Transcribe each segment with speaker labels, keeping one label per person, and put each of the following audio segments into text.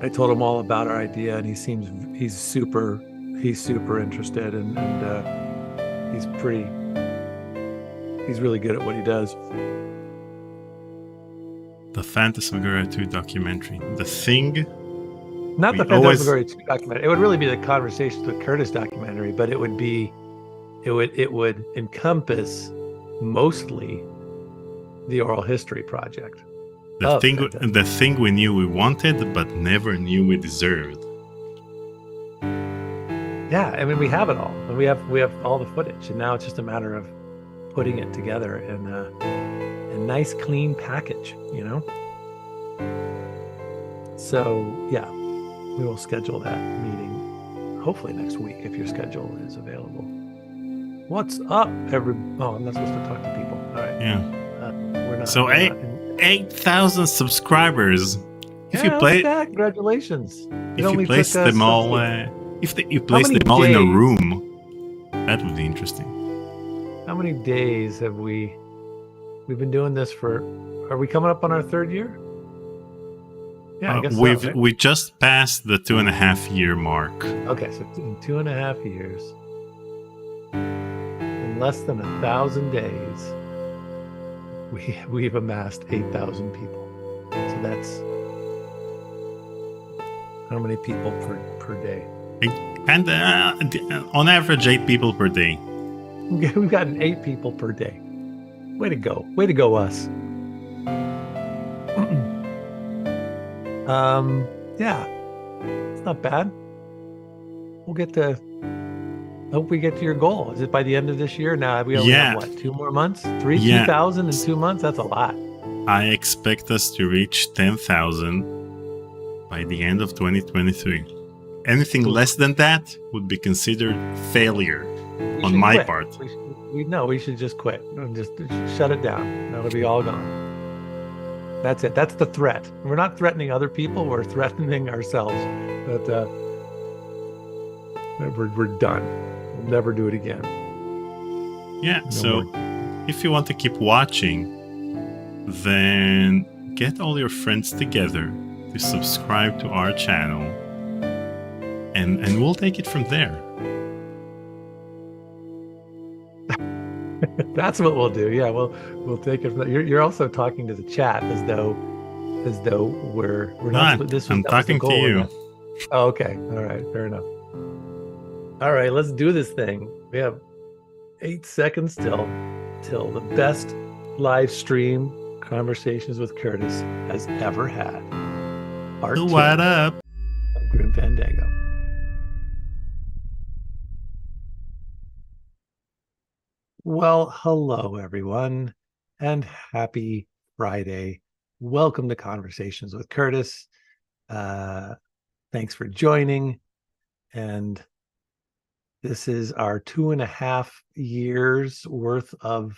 Speaker 1: I told him all about our idea, and he's super interested, and he's really good at what he does.
Speaker 2: The Phantasmagoria 2 documentary. The Thing.
Speaker 1: Not the Phantasmagoria 2 documentary. It would really be the Conversations with Curtis documentary, but it would encompass mostly the oral history project.
Speaker 2: The thing we knew we wanted, but never knew we deserved.
Speaker 1: Yeah, I mean, we have it all, and we have all the footage, and now it's just a matter of putting it together in a nice, clean package, you know. So yeah, we will schedule that meeting hopefully next week if your schedule is available. What's up, Oh, I'm not supposed to talk to people. All right.
Speaker 2: Yeah.
Speaker 1: We're not.
Speaker 2: So 8,000 subscribers.
Speaker 1: If you play, congratulations.
Speaker 2: If you place them all, if you place them all in a room, that would be interesting.
Speaker 1: How many days have we've been doing this for? Are we coming up on our third year? Yeah, I guess right?
Speaker 2: We just passed the 2.5 year mark.
Speaker 1: Okay, so in 2.5 years, in less than 1,000 days, we've amassed 8,000 people. So that's how many people per day?
Speaker 2: And on average, 8 people per day.
Speaker 1: We've gotten 8 people per day. Way to go, us. Yeah, it's not bad. I hope we get to your goal. Is it by the end of this year? Now we only have what, 2 more months? 2,000 in 2 months? That's a lot.
Speaker 2: I expect us to reach 10,000 by the end of 2023. Anything less than that would be considered failure on my part.
Speaker 1: We should just quit. Just shut it down. That'll be all gone. That's it. That's the threat. We're not threatening other people. We're threatening ourselves. But we're done. We'll never do it again.
Speaker 2: Yeah. So if you want to keep watching, then get all your friends together to subscribe to our channel, and we'll take it from there.
Speaker 1: That's what we'll do. Yeah, we'll take it from there. You're also talking to the chat as though we're not.
Speaker 2: I'm talking to you.
Speaker 1: Oh, okay. All right. Fair enough. All right. Let's do this thing. We have 8 seconds till the best live stream Conversations with Curtis has ever had. Part 2
Speaker 2: what up?
Speaker 1: Of Grim Fandango. Well, hello everyone, and happy Friday. Welcome to Conversations with Curtis. Thanks for joining. And this is our 2.5 years worth of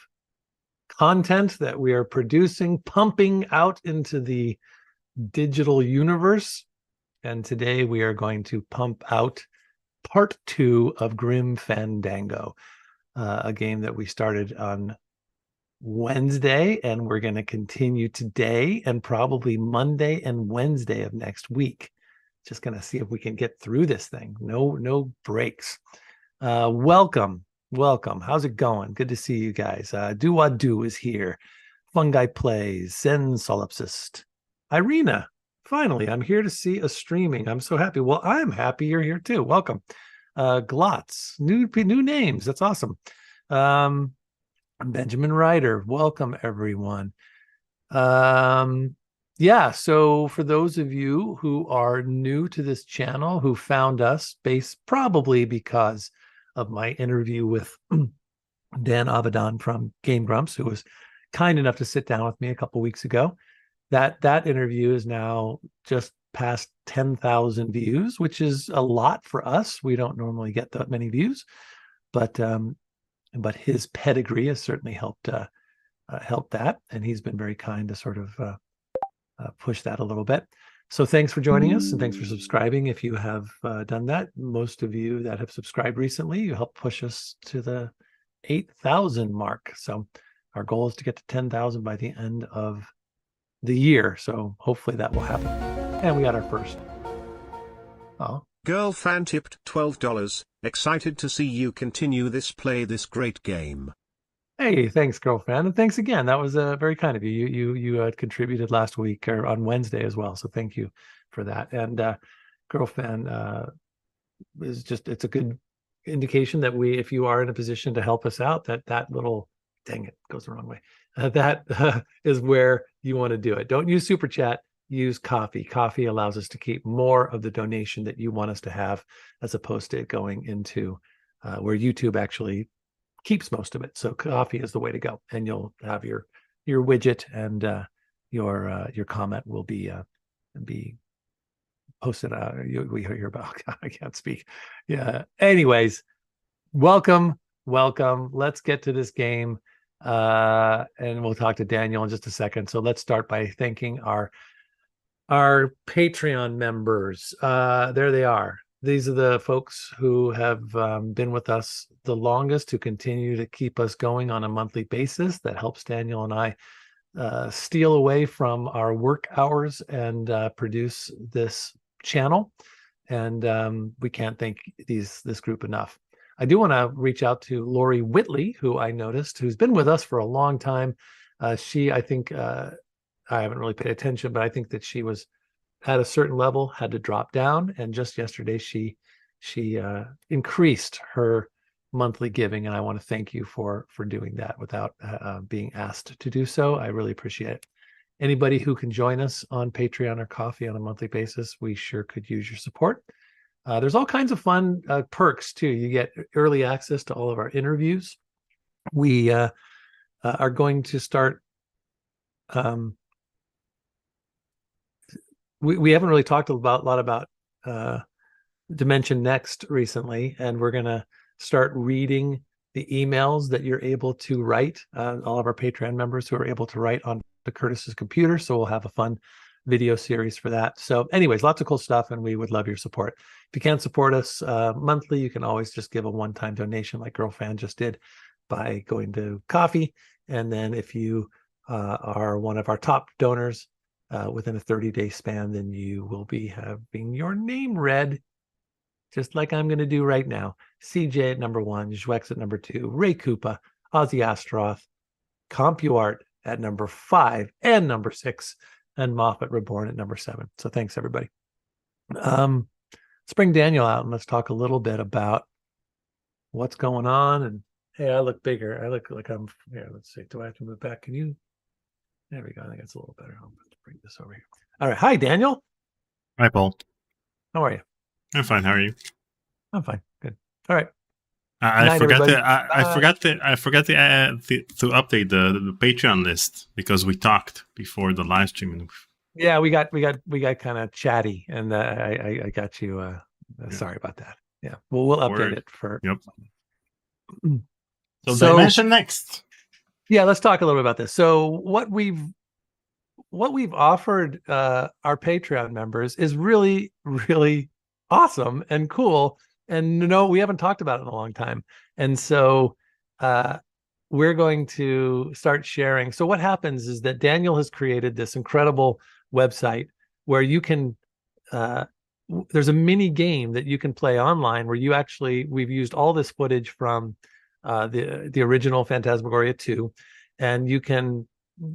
Speaker 1: content that we are producing, pumping out into the digital universe. And today we are going to pump out part 2 of Grim Fandango, a game that we started on Wednesday, and we're going to continue today and probably Monday and Wednesday of next week. Just going to see if we can get through this thing. No breaks. Welcome. How's it going? Good to see you guys. Do is here. Fungi Plays, Zen Solipsist, Irina. Finally, I'm here to see a streaming. I'm so happy. Well, I'm happy you're here too. Welcome. Glotz, new names. That's awesome. Benjamin Ryder. Welcome, everyone. Yeah, so for those of you who are new to this channel, who found us probably because of my interview with Dan Abadan from Game Grumps, who was kind enough to sit down with me a couple weeks ago. That interview is now just past 10,000 views, which is a lot for us. We don't normally get that many views, but his pedigree has certainly helped that, and he's been very kind to sort of push that a little bit. So thanks for joining us, and thanks for subscribing. If you have done that, most of you that have subscribed recently, you helped push us to the 8,000 mark. So our goal is to get to 10,000 by the end of the year. So hopefully that will happen. And we got our first Oh,
Speaker 3: Girl fan tipped $12. Excited to see you continue this great game.
Speaker 1: hey, thanks, girlfriend, and thanks again. That was very kind of you. You contributed last week or on Wednesday as well, so thank you for that. And girlfriend is just it's a good indication that if you are in a position to help us out, that little dang it goes the wrong way. That is where you want to do it. Don't use super chat. Use coffee. Coffee allows us to keep more of the donation that you want us to have, as opposed to it going into where YouTube actually keeps most of it. So coffee is the way to go, and you'll have your widget, and your comment will be posted. We hear about. I can't speak. Yeah. Anyways, welcome. Let's get to this game, and we'll talk to Daniel in just a second. So let's start by thanking our Patreon members. There they are. These are the folks who have been with us the longest, who continue to keep us going on a monthly basis. That helps Daniel and I steal away from our work hours and produce this channel. And we can't thank this group enough. I do want to reach out to Lori Whitley, who I noticed, who's been with us for a long time. I think, I haven't really paid attention, but I think that she was at a certain level, had to drop down, and just yesterday she increased her monthly giving, and I want to thank you for doing that without being asked to do so. I really appreciate it. Anybody who can join us on Patreon or Coffee on a monthly basis, we sure could use your support. There's all kinds of fun perks too. You get early access to all of our interviews. We are going to start. We haven't really talked a lot about Dimension Next recently, and we're going to start reading the emails that you're able to write, all of our Patreon members who are able to write on Curtis's computer. So we'll have a fun video series for that. So anyways, lots of cool stuff, and we would love your support. If you can't support us monthly, you can always just give a one-time donation like Girlfan just did by going to Coffee. And then if you are one of our top donors, within a 30-day span, then you will be having your name read, just like I'm going to do right now. CJ at number 1, Jwex at number 2, Ray Koopa, Ozzy Astroth, CompuArt at number 5 and number 6, and Moffat Reborn at number 7. So thanks, everybody. Let's bring Daniel out and let's talk a little bit about what's going on. And hey, I look bigger. I look like I'm here. Let's see. Do I have to move back? Can you? There we go. I think it's a little better. I'll bring this over here. All right. Hi, Daniel.
Speaker 2: Hi, Paul.
Speaker 1: How are you?
Speaker 2: I'm fine. How are you?
Speaker 1: I'm fine. Good. All right.
Speaker 2: I forgot to update the Patreon list because we talked before the live stream.
Speaker 1: Yeah, we got kind of chatty, and I got you. Sorry about that. Yeah, we'll update it for.
Speaker 2: Yep. So Dimension Next.
Speaker 1: Yeah, let's talk a little bit about this. So what we've offered our Patreon members is really, really awesome and cool. And no, we haven't talked about it in a long time. And so we're going to start sharing. So what happens is that Daniel has created this incredible website where you can, there's a mini game that you can play online where we've used all this footage from the original Phantasmagoria 2, and you can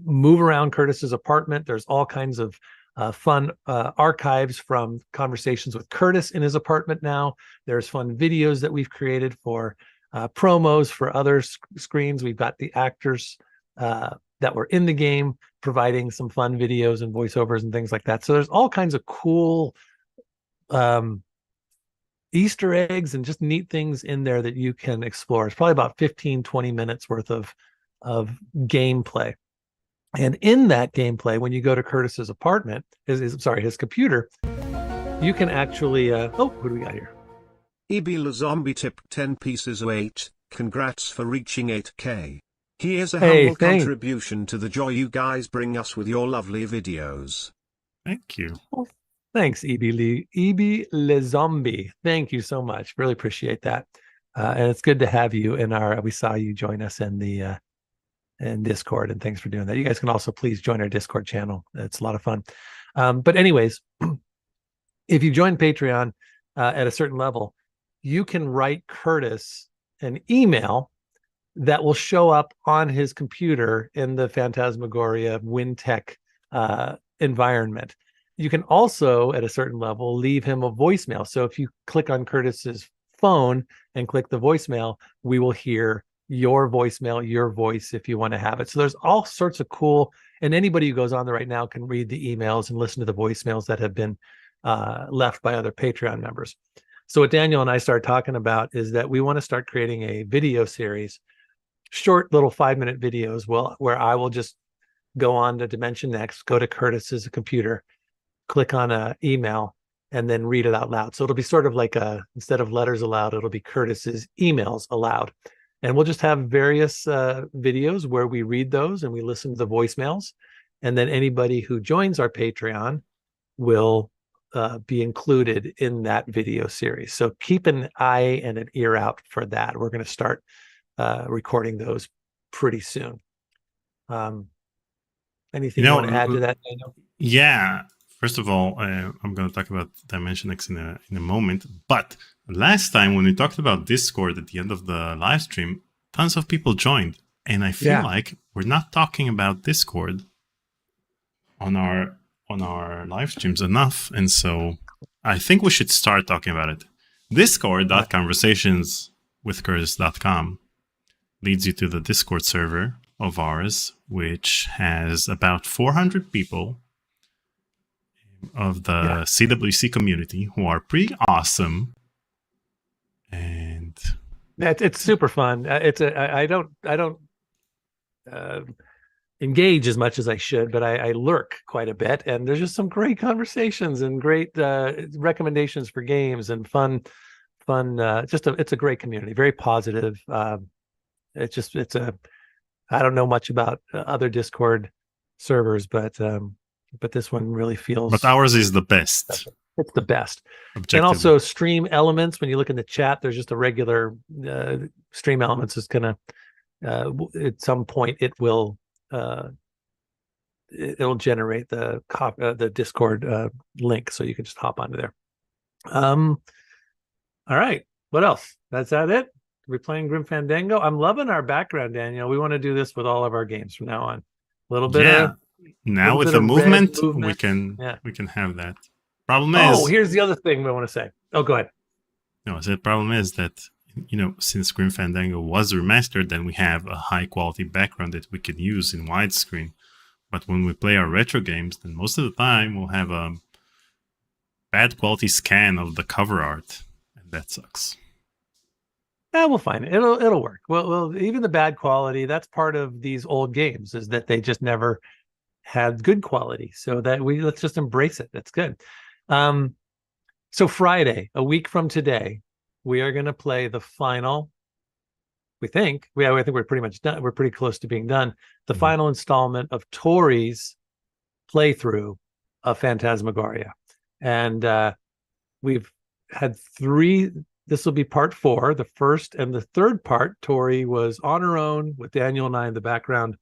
Speaker 1: move around Curtis's apartment. There's all kinds of fun archives from conversations with Curtis in his apartment now. There's fun videos that we've created for promos for other screens. We've got the actors that were in the game providing some fun videos and voiceovers and things like that. So there's all kinds of cool Easter eggs and just neat things in there that you can explore. It's probably about 15-20 minutes worth of gameplay. And in that gameplay, when you go to Curtis's apartment, his computer, you can actually who do we got here?
Speaker 3: EB La Zombie tipped 10 pieces of 8. Congrats for reaching 8K. Here's a humble contribution to the joy you guys bring us with your lovely videos.
Speaker 2: Thank you.
Speaker 1: Well, thanks, EB Le Zombie. Thank you so much. Really appreciate that. And it's good to have you in we saw you join us in the in Discord, and thanks for doing that. You guys can also please join our Discord channel. It's a lot of fun. But anyways, if you join Patreon, at a certain level, you can write Curtis an email that will show up on his computer in the Phantasmagoria WinTech environment. You can also, at a certain level, leave him a voicemail. So if you click on Curtis's phone and click the voicemail, we will hear your voicemail, your voice, if you want to have it. So there's all sorts of cool, and anybody who goes on there right now can read the emails and listen to the voicemails that have been left by other Patreon members. So what Daniel and I started talking about is that we want to start creating a video series, short little 5-minute videos, where I will just go on to Dimension Next, go to Curtis's computer, click on an email, and then read it out loud. So it'll be sort of like instead of letters aloud, it'll be Curtis's emails aloud. And we'll just have various videos where we read those and we listen to the voicemails. And then anybody who joins our Patreon will be included in that video series. So keep an eye and an ear out for that. We're going to start recording those pretty soon. Anything you want to add to that, Daniel?
Speaker 2: Yeah. First of all, I'm going to talk about Dimension X in a moment. But last time when we talked about Discord at the end of the live stream, tons of people joined. And I feel like we're not talking about Discord on our live streams enough. And so I think we should start talking about it. Discord.conversationswithcurtis.com leads you to the Discord server of ours, which has about 400 people of the CWC community who are pretty awesome. And
Speaker 1: it's super fun. I don't engage as much as I should, but I lurk quite a bit, and there's just some great conversations and great recommendations for games and fun. It's a great community, very positive. I don't know much about other Discord servers, but this one really feels.
Speaker 2: But ours is the best.
Speaker 1: Special. It's the best. And also Stream Elements. When you look in the chat, there's just a regular Stream Elements is gonna at some point it'll generate the Discord link, so you can just hop onto there. All right. What else? That's that it? We're playing Grim Fandango. I'm loving our background, Daniel. We want to do this with all of our games from now on. A little bit of
Speaker 2: now with the movement, we can have that. Problem is,
Speaker 1: here's the other thing we want to say. Oh, go ahead.
Speaker 2: No, the problem is that, since Grim Fandango was remastered, then we have a high quality background that we can use in widescreen. But when we play our retro games, then most of the time we'll have a bad quality scan of the cover art, and that sucks.
Speaker 1: Yeah, we'll find it. It'll work. Well, even the bad quality, that's part of these old games, is that they just never had good quality. So let's just embrace it. That's good. So Friday, a week from today, we are going to play the final. I think we're pretty much done. We're pretty close to being done. The final installment of Tori's playthrough of Phantasmagoria, and we've had 3. This will be part 4. The first and the third part, Tori was on her own with Daniel and I in the background,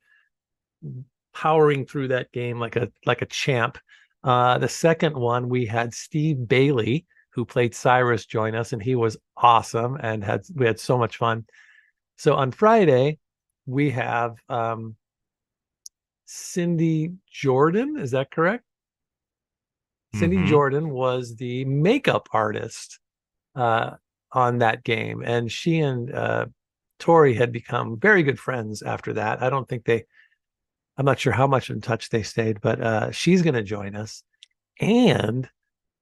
Speaker 1: powering through that game like a champ. The second one, we had Steve Bailey, who played Cyrus, join us, and he was awesome, and we had so much fun. So on Friday, we have Cindy Jordan. Is that correct? Cindy Jordan was the makeup artist on that game, and she and Tori had become very good friends after that. I'm not sure how much in touch they stayed, but she's going to join us. And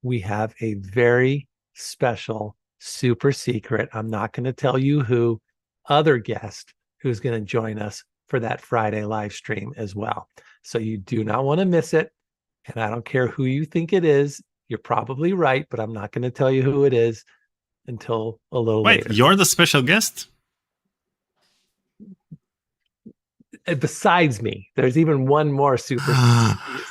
Speaker 1: we have a very special, super secret, I'm not going to tell you who, other guest who's going to join us for that Friday live stream as well. So you do not want to miss it. And I don't care who you think it is. You're probably right, but I'm not going to tell you who it is until a little later.
Speaker 2: Wait, you're the special guest?
Speaker 1: Besides me, there's even one more super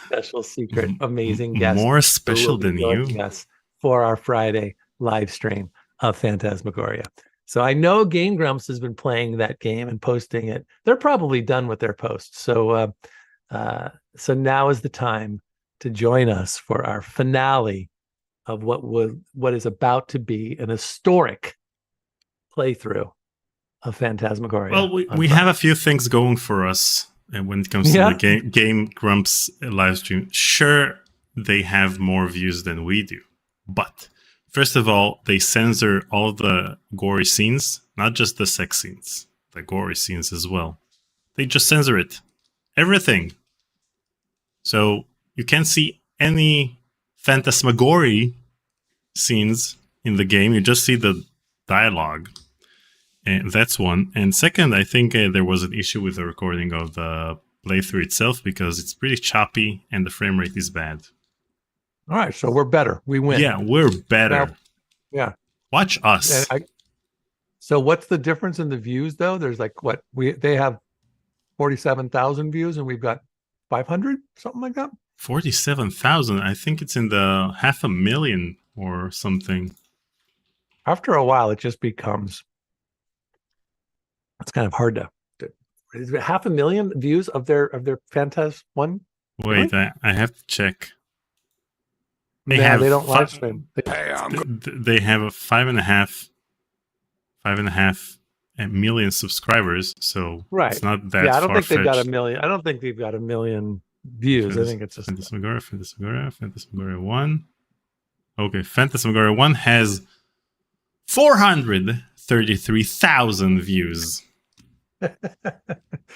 Speaker 1: special, secret, amazing guest.
Speaker 2: More special than you?
Speaker 1: Yes, for our Friday live stream of Phantasmagoria. So I know Game Grumps has been playing that game and posting it. They're probably done with their posts. So now is the time to join us for our finale of what is about to be an historic playthrough of Phantasmagoria.
Speaker 2: Well, we have a few things going for us when it comes to the Game Grumps live stream. Sure, they have more views than we do, but first of all, they censor all the gory scenes, not just the sex scenes, the gory scenes as well. They just censor it. Everything. So you can't see any Phantasmagoria scenes in the game. You just see the dialogue. And that's one. And second, I think there was an issue with the recording of the playthrough itself because it's pretty choppy and the frame rate is bad.
Speaker 1: All right, so we're better. We win.
Speaker 2: Yeah, we're better.
Speaker 1: Now, yeah.
Speaker 2: Watch us.
Speaker 1: So what's the difference in the views, though? There's like, they have 47,000 views and we've got 500, something like that?
Speaker 2: 47,000. I think it's in the 500,000 or something.
Speaker 1: After a while, it just becomes... It's kind of hard to 500,000 views of their Phantas one.
Speaker 2: Wait, really? I have to check.
Speaker 1: They don't live stream.
Speaker 2: They have a 5.5 million subscribers, so
Speaker 1: right.
Speaker 2: It's not that.
Speaker 1: Yeah, I don't think they've got a million. I don't think they've got a million views. I think it's just
Speaker 2: Phantasmagoria 1. Okay, Phantasmagoria 1 has 433,000 views.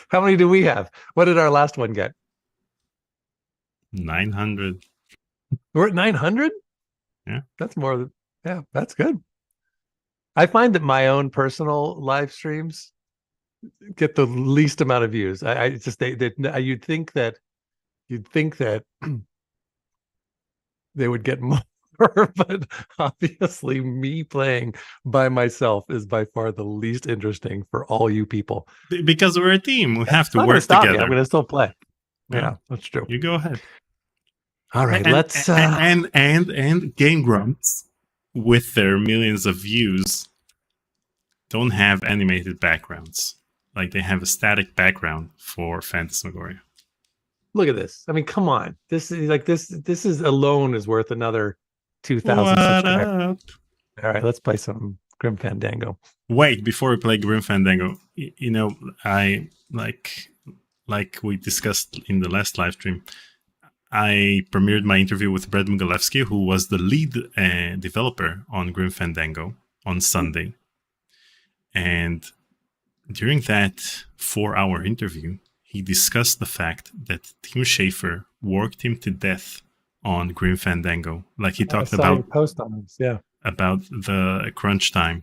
Speaker 1: How many do we have? What did our last one get?
Speaker 2: 900.
Speaker 1: We're at 900?
Speaker 2: Yeah.
Speaker 1: That's more than, yeah, that's good. I find that my own personal live streams get the least amount of views. You'd think that they would get more, but obviously me playing by myself is by far the least interesting for all you people.
Speaker 2: Because we're a team. We have to work together.
Speaker 1: I'm going to still play. Yeah, that's true.
Speaker 2: You go ahead.
Speaker 1: All right, let's...
Speaker 2: And Game Grumps, with their millions of views, don't have animated backgrounds. Like, they have a static background for Phantasmagoria.
Speaker 1: Look at this. I mean, come on. This is alone is worth another 2,000 subscribers. All right, let's play some Grim Fandango.
Speaker 2: Wait, before we play Grim Fandango, you know, I like we discussed in the last live stream, I premiered my interview with Brad Mugalewski, who was the lead developer on Grim Fandango on Sunday. And during that 4-hour interview, he discussed the fact that Tim Schafer worked him to death on Grim Fandango. Like he talked about
Speaker 1: post on this, yeah,
Speaker 2: about the crunch time.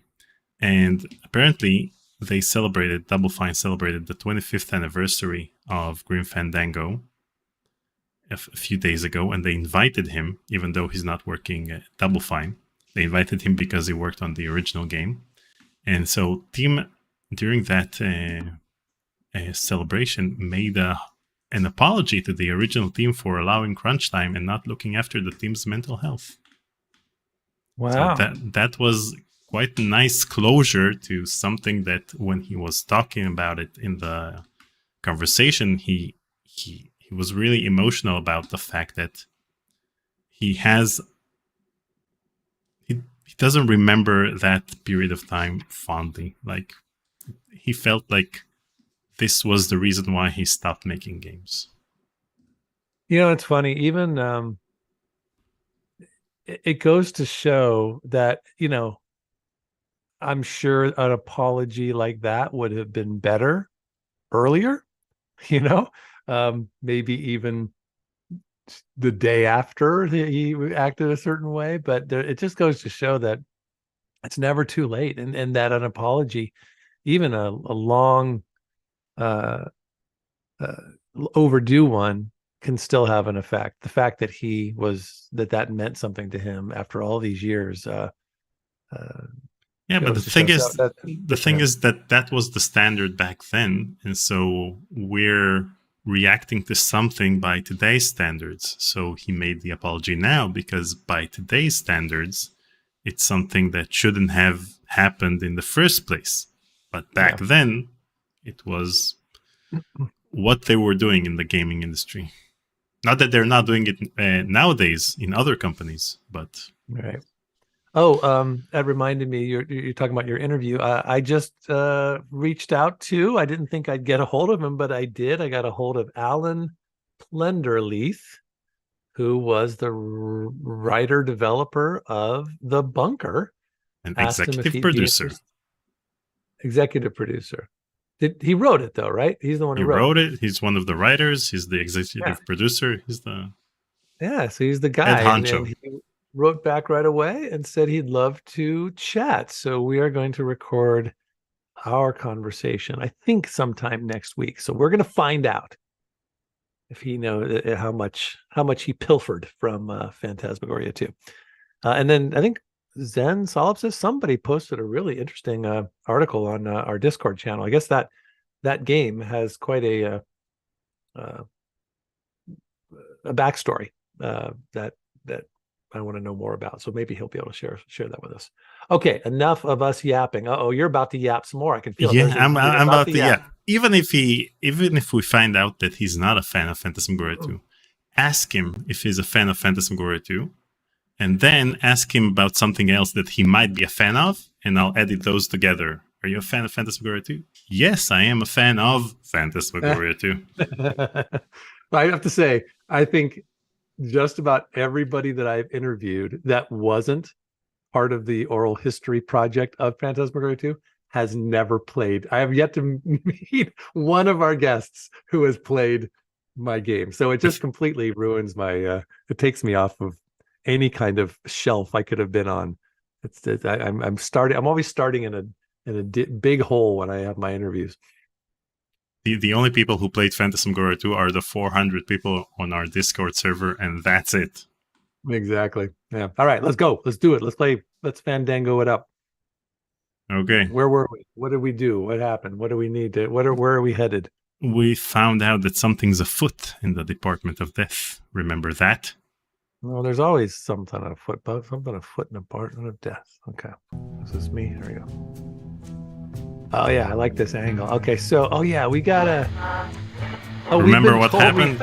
Speaker 2: And apparently Double Fine celebrated the 25th anniversary of Grim Fandango a few days ago, and they invited him, even though he's not working at Double Fine. They invited him because he worked on the original game. And so Tim, during that celebration, made an apology to the original team for allowing crunch time and not looking after the team's mental health.
Speaker 1: Wow.
Speaker 2: So that was quite a nice closure to something that when he was talking about it in the conversation, he was really emotional about the fact that he doesn't remember that period of time fondly. Like, he felt like this was the reason why he stopped making games.
Speaker 1: You know, it's funny. Even it goes to show that, you know, I'm sure an apology like that would have been better earlier, you know, maybe even the day after he acted a certain way. But it just goes to show that it's never too late, and that an apology, even a long overdue one, can still have an effect. The fact that that meant something to him after all these years.
Speaker 2: Yeah, but the thing is that was the standard back then, and so we're reacting to something by today's standards. So he made the apology now because by today's standards, it's something that shouldn't have happened in the first place. But back then, it was what they were doing in the gaming industry. Not that they're not doing it nowadays in other companies, but
Speaker 1: All right. Oh, that reminded me. You're talking about your interview. I just reached out to. I didn't think I'd get a hold of him, but I did. I got a hold of Alan Plenderleith, who was the writer developer of The Bunker.
Speaker 2: An executive producer.
Speaker 1: Executive producer. He wrote it though, right? He's the one who wrote
Speaker 2: it. He's one of the writers. He's the executive producer. He's the
Speaker 1: so he's the guy.
Speaker 2: Head honcho.
Speaker 1: And he wrote back right away and said he'd love to chat. So we are going to record our conversation, I think, sometime next week. So we're going to find out if he knows how much he pilfered from Phantasmagoria 2. And then I think Zen Solipsis, somebody posted a really interesting article on our Discord channel. I guess that game has quite a backstory that I want to know more about. So maybe he'll be able to share that with us. Okay, enough of us yapping. You're about to yap some more. I can feel it.
Speaker 2: Yeah, I'm about to yap. Even if we find out that he's not a fan of Phantasmagoria 2, ask him if he's a fan of Phantasmagoria 2. And then ask him about something else that he might be a fan of, and I'll edit those together. Are you a fan of Phantasmagoria 2? Yes, I am a fan of Phantasmagoria 2.
Speaker 1: I have to say, I think just about everybody that I've interviewed that wasn't part of the oral history project of Phantasmagoria 2 has never played. I have yet to meet one of our guests who has played my game. So it just completely ruins my, it takes me off of any kind of shelf I could have been on. I'm always starting in a big hole when I have my interviews.
Speaker 2: The only people who played Phantasmagoria 2 are the 400 people on our Discord server, and that's it.
Speaker 1: Exactly. Yeah. All right, let's go. Let's do it. Let's Fandango it up.
Speaker 2: Okay.
Speaker 1: Where were we? What did we do? What happened? What do we need to? Where are we headed?
Speaker 2: We found out that something's afoot in the Department of Death. Remember that?
Speaker 1: Well, there's always something afoot in the Department of Death. Okay. Is this me? Here we go. Oh yeah, I like this angle. Okay, so we gotta.
Speaker 2: Remember what happened?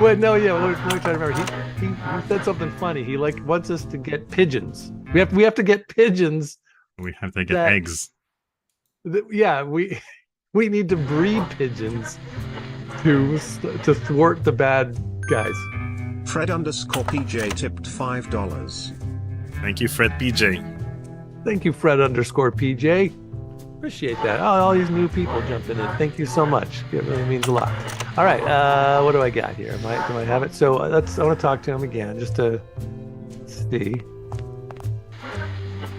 Speaker 1: Wait, no, yeah. Let me try to remember. He said something funny. He wants us to get pigeons. We have to get pigeons.
Speaker 2: We have to get eggs.
Speaker 1: We need to breed pigeons to thwart the bad guys.
Speaker 3: Fred_PJ tipped $5.
Speaker 2: Thank you, Fred PJ.
Speaker 1: Thank you, Fred_PJ. Appreciate that. All these new people jumping in. Thank you so much. It really means a lot. All right, what do I got here? Do I have it? So I want to talk to him again just to see.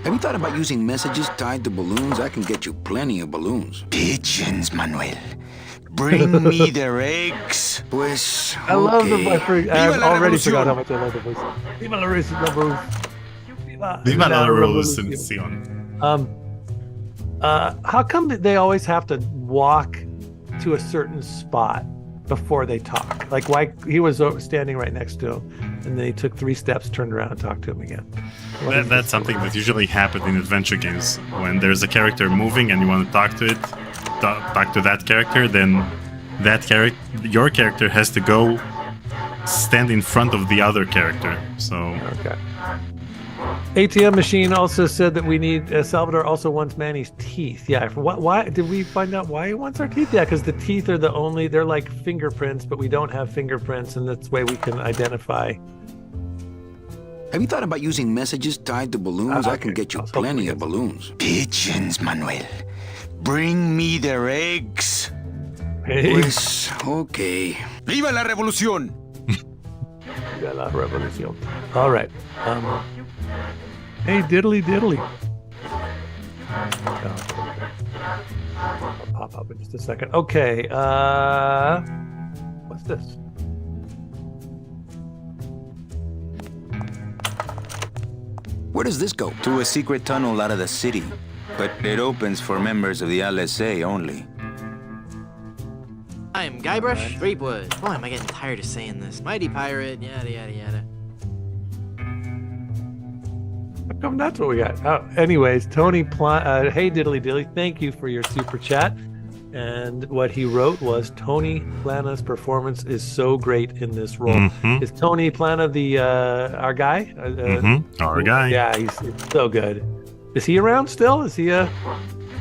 Speaker 4: Have you thought about using messages tied to balloons? I can get you plenty of balloons.
Speaker 5: Pigeons, Manuel. Bring me their eggs.
Speaker 4: Pues,
Speaker 1: I love the voice. I've already forgot how much I love the voice. Viva la revolución.
Speaker 2: Viva la revolución.
Speaker 1: How come they always have to walk to a certain spot before they talk? Like, why he was standing right next to him, and then he took 3 steps, turned around, and talked to him again.
Speaker 2: That's something that usually happens in adventure games. When there's a character moving and you want to talk to it, talk to that character, then your character has to go stand in front of the other character. So
Speaker 1: okay. ATM machine also said that we need Salvador also wants Manny's teeth. Yeah. Why did we find out why he wants our teeth? Yeah, because the teeth are they're like fingerprints, but we don't have fingerprints, and that's the way we can identify.
Speaker 4: Have you thought about using messages tied to balloons? I can get you plenty of balloons.
Speaker 5: Pigeons, Manuel. Bring me their eggs.
Speaker 4: Pues, okay.
Speaker 5: ¡Viva la revolución!
Speaker 1: Viva la revolución. All right. Hey, diddly. I'll pop up in just a second. Okay. What's this?
Speaker 4: Where does this go?
Speaker 5: To a secret tunnel out of the city, but it opens for members of the LSA only.
Speaker 6: I'm Guybrush Threepwood. Boy, am I getting tired of saying this. Mighty pirate, yada yada yada.
Speaker 1: How come that's what we got? Anyways, Tony, hey diddly, thank you for your super chat. And what he wrote was Tony Plana's performance is so great in this role.
Speaker 2: Mhm.
Speaker 1: Is Tony Plana the our guy?
Speaker 2: Our guy.
Speaker 1: Yeah, he's so good. Is he around still? Is he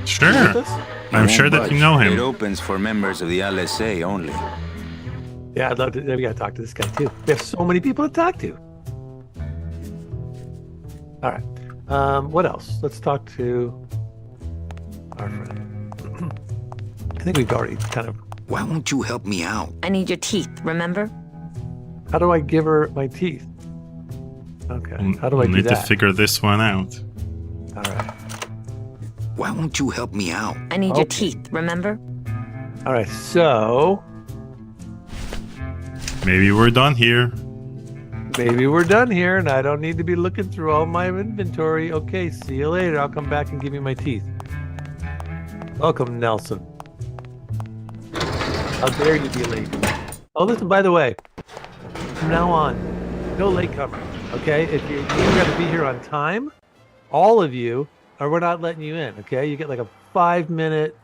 Speaker 2: Sure.
Speaker 1: with us?
Speaker 2: I'm sure that you know
Speaker 5: It
Speaker 2: him.
Speaker 5: opens for members of the LSA only.
Speaker 1: Yeah, I'd love to. We got to talk to this guy too. We have so many people to talk to. All right. What else? Let's talk to our friend. I think we've already kind of.
Speaker 4: Why won't you help me out?
Speaker 7: I need your teeth, remember?
Speaker 1: How do I give her my teeth? Okay. How do I
Speaker 2: We'll
Speaker 1: do
Speaker 2: need to
Speaker 1: that?
Speaker 2: figure this one out.
Speaker 1: All right.
Speaker 4: Why won't you help me out?
Speaker 7: I need your
Speaker 1: Okay.
Speaker 7: teeth, remember?
Speaker 1: All right. So
Speaker 2: Maybe we're done here.
Speaker 1: maybe we're done here, and I don't need to be looking through all my inventory. Okay. See you later. I'll come back and give you my teeth. Welcome, Nelson. How dare you be late? Oh, listen, by the way, from now on, no latecomer, okay? If you're going to be here on time, all of you, or we're not letting you in, okay? You get like a 5-minute,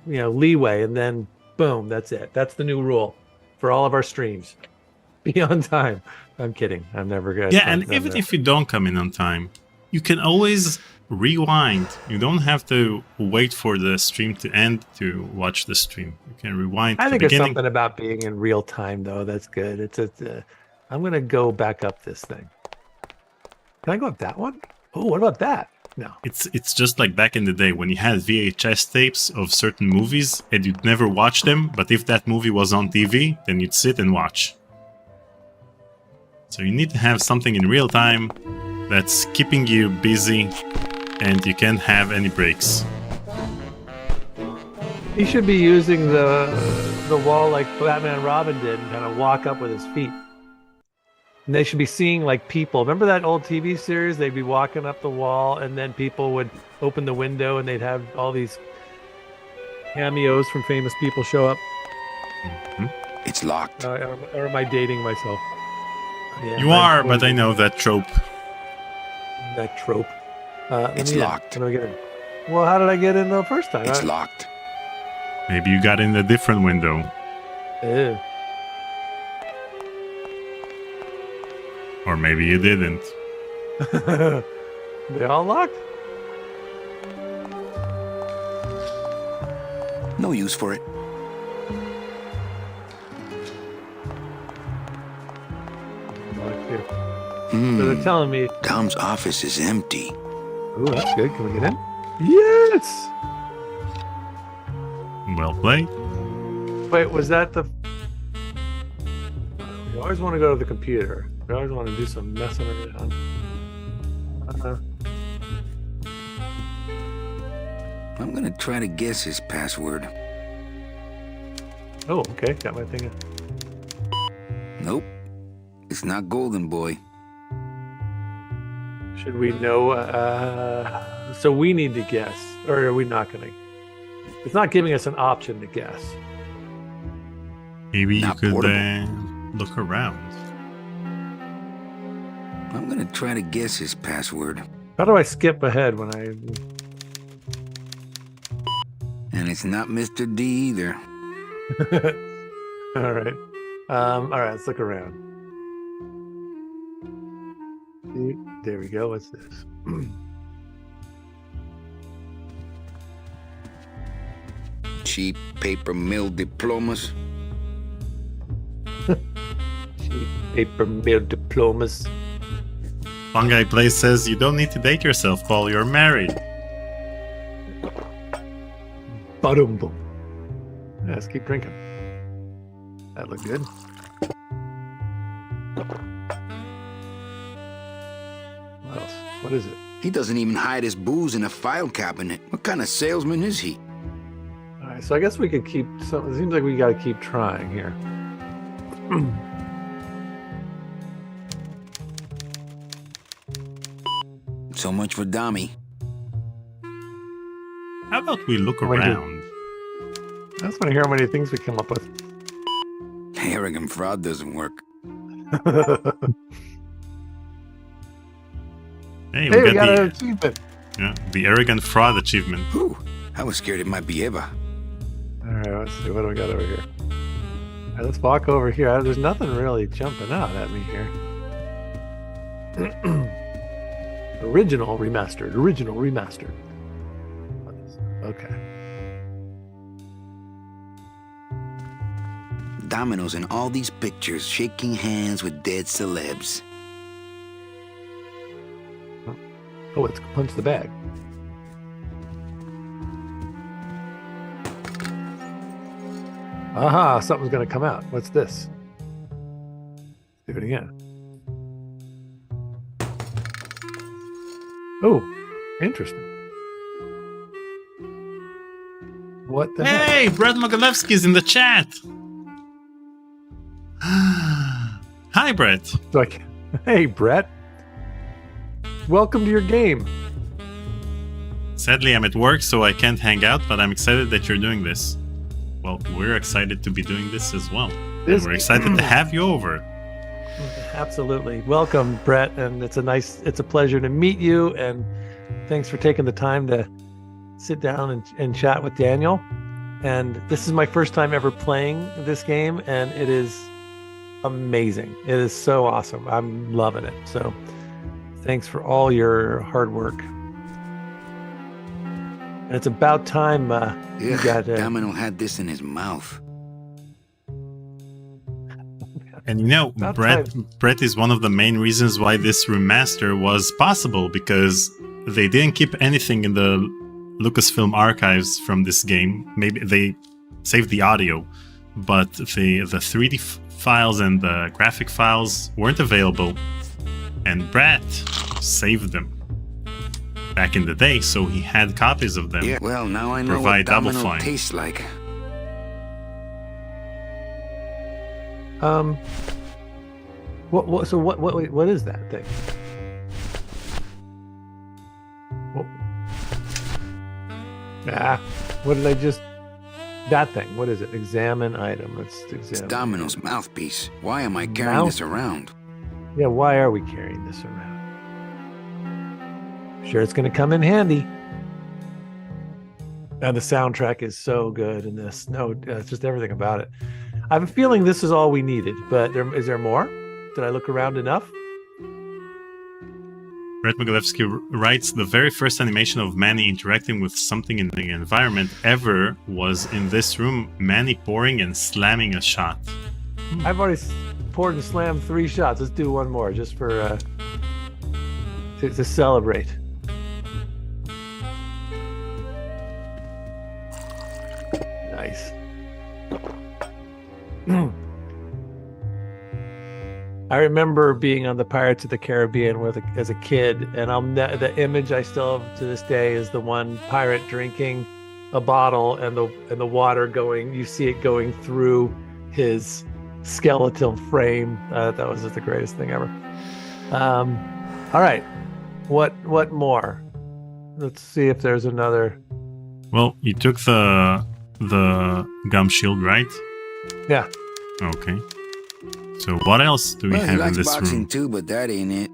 Speaker 1: leeway, and then boom, that's it. That's the new rule for all of our streams. Be on time. I'm kidding. I'm never good.
Speaker 2: Yeah, and even if you don't come in on time, you can always rewind. You don't have to wait for the stream to end to watch the stream. You can rewind
Speaker 1: I
Speaker 2: to
Speaker 1: think
Speaker 2: the
Speaker 1: there's
Speaker 2: beginning.
Speaker 1: something about being in real time, though. That's good. I'm going to go back up this thing. Can I go up that one? Oh, what about that? No.
Speaker 2: It's just like back in the day when you had VHS tapes of certain movies and you'd never watch them, but if that movie was on TV, then you'd sit and watch. So you need to have something in real time that's keeping you busy and you can't have any breaks.
Speaker 1: He should be using the wall like Batman and Robin did and kind of walk up with his feet. And they should be seeing like people. Remember that old TV series? They'd be walking up the wall and then people would open the window and they'd have all these cameos from famous people show up.
Speaker 4: It's locked.
Speaker 1: Or am I dating myself? Yeah,
Speaker 2: You are, but I know that trope.
Speaker 1: That trope.
Speaker 4: It's locked.
Speaker 1: How do I get in? Well, how did I get in the first time?
Speaker 4: It's locked.
Speaker 2: Maybe you got in a different window.
Speaker 1: Ew.
Speaker 2: Or maybe you didn't.
Speaker 1: They all locked?
Speaker 4: No use for it.
Speaker 1: Locked too. So they're telling me.
Speaker 4: Dom's office is empty.
Speaker 1: Ooh, that's good. Can we get in? Yes!
Speaker 2: Well played.
Speaker 1: Wait, was that the... We always want to go to the computer. We always want to do some messing around.
Speaker 4: I'm gonna try to guess his password.
Speaker 1: Oh, okay. Got my thing.
Speaker 4: Nope. It's not Golden Boy.
Speaker 1: Should we know? So we need to guess. Or are we not going to? It's not giving us an option to guess.
Speaker 2: Maybe you
Speaker 4: Not
Speaker 2: could
Speaker 4: portable.
Speaker 2: look around.
Speaker 4: I'm gonna try to guess his password.
Speaker 1: How do I skip ahead when I...
Speaker 4: And it's not Mr. D either.
Speaker 1: All right. All right, let's look around. There we go. What's this?
Speaker 4: Cheap paper mill diplomas.
Speaker 1: Cheap paper mill diplomas.
Speaker 2: Fungi Place says you don't need to date yourself, Paul. You're married.
Speaker 1: Ba-dum boom. Yeah, let's keep drinking. That looked good. What else? What is it?
Speaker 4: He doesn't even hide his booze in a file cabinet. What kind of salesman is he?
Speaker 1: All right, so I guess we could keep. So it seems like we got to keep trying here.
Speaker 4: So much for Dommy.
Speaker 2: How about we look
Speaker 1: Wait,
Speaker 2: around?
Speaker 1: I just want to hear how many things we come up with.
Speaker 4: Arrogant fraud doesn't work.
Speaker 2: Hey,
Speaker 1: Hey, we
Speaker 2: we
Speaker 1: got an
Speaker 2: got
Speaker 1: achievement.
Speaker 2: the arrogant fraud achievement.
Speaker 4: Whew. I was scared it might be Eva.
Speaker 1: All right, let's see. What do we got over here? All right, let's walk over here. There's nothing really jumping out at me here. Original remastered. Okay.
Speaker 4: Dominoes in all these pictures, shaking hands with dead celebs.
Speaker 1: Oh, let's punch the bag. Aha, something's going to come out. What's this? Do it again. Oh, interesting. What the heck?
Speaker 2: Hey, Brett Mogalevsky's in the chat. Hi, Brett.
Speaker 1: Like, hey, Brett. Welcome to your game.
Speaker 2: Sadly, I'm at work, so I can't hang out, but I'm excited that you're doing this. Well, we're excited to be doing this as well. And we're excited to have you over.
Speaker 1: Absolutely. Welcome, Brett. And it's a pleasure to meet you. And thanks for taking the time to sit down and chat with Daniel. And this is my first time ever playing this game, and it is amazing. It is so awesome. I'm loving it. So thanks for all your hard work. And it's about time you got...
Speaker 4: Domino had this in his mouth.
Speaker 2: And you know, Brett is one of the main reasons why this remaster was possible, because they didn't keep anything in the Lucasfilm archives from this game. Maybe they saved the audio, but the 3D files and the graphic files weren't available, and Brett saved them back in the day, so he had copies of them.
Speaker 4: Yeah, well, now I know
Speaker 2: Provide
Speaker 4: what Domino
Speaker 2: Double Fine
Speaker 4: tastes like.
Speaker 1: What is that thing? What did I just... That thing, what is it? Examine item. Let's examine.
Speaker 4: It's Domino's mouthpiece. Why am I carrying this around?
Speaker 1: Yeah, why are we carrying this around? Sure, it's going to come in handy. And the soundtrack is so good in this. No, it's just everything about it. I have a feeling this is all we needed, but is there more? Did I look around enough?
Speaker 2: Brett Mogalevsky writes, the very first animation of Manny interacting with something in the environment ever was in this room, Manny pouring and slamming a shot.
Speaker 1: I've already poured and slammed 3 shots. Let's do one more just for to celebrate. Nice. I remember being on the Pirates of the Caribbean as a kid, and the image I still have to this day is the one pirate drinking a bottle and the water going. You see it going through his skeletal frame. That was just the greatest thing ever. All right, what more? Let's see if there's another.
Speaker 2: Well, you took the gum shield, right?
Speaker 1: Yeah.
Speaker 2: Okay. So what else do we have in this
Speaker 4: boxing
Speaker 2: room?
Speaker 4: too, but that ain't it.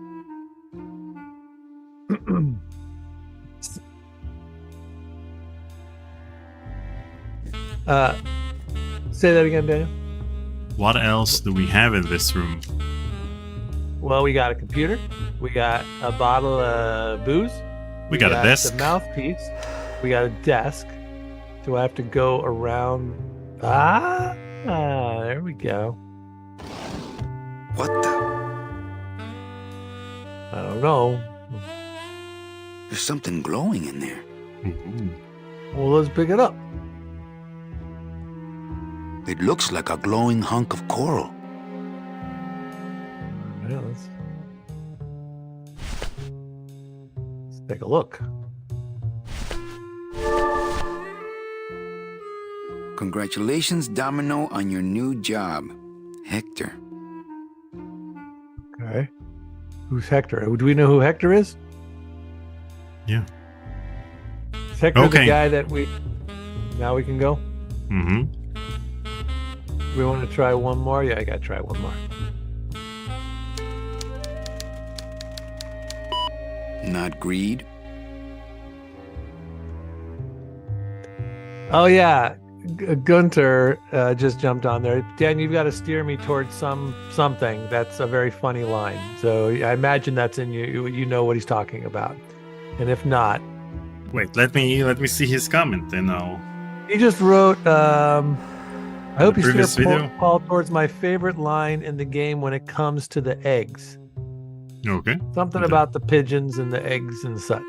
Speaker 1: Say that again, Daniel.
Speaker 2: What else do we have in this room?
Speaker 1: Well, we got a computer. We got a bottle of booze.
Speaker 2: We got a desk.
Speaker 1: The mouthpiece. We got a desk. Do I have to go around? There we go.
Speaker 4: What the?
Speaker 1: I don't know.
Speaker 4: There's something glowing in there.
Speaker 1: Well, let's pick it up.
Speaker 4: It looks like a glowing hunk of coral.
Speaker 1: Yeah, let's take a look.
Speaker 4: Congratulations, Domino, on your new job. Hector.
Speaker 1: Okay. Who's Hector? Do we know who Hector is?
Speaker 2: Yeah.
Speaker 1: Is Hector the guy that we... Now we can go?
Speaker 2: Mm-hmm.
Speaker 1: We want to try one more? Yeah, I gotta try one more.
Speaker 4: Not greed.
Speaker 1: Oh yeah, Gunter just jumped on there. Dan, you've got to steer me towards something. That's a very funny line. So I imagine that's in you. You know what he's talking about. And if not,
Speaker 2: wait, let me see his comment, and I'll.
Speaker 1: He just wrote. I hope you steer Paul towards my favorite line in the game when it comes to the eggs.
Speaker 2: Okay.
Speaker 1: Something about the pigeons and the eggs and such.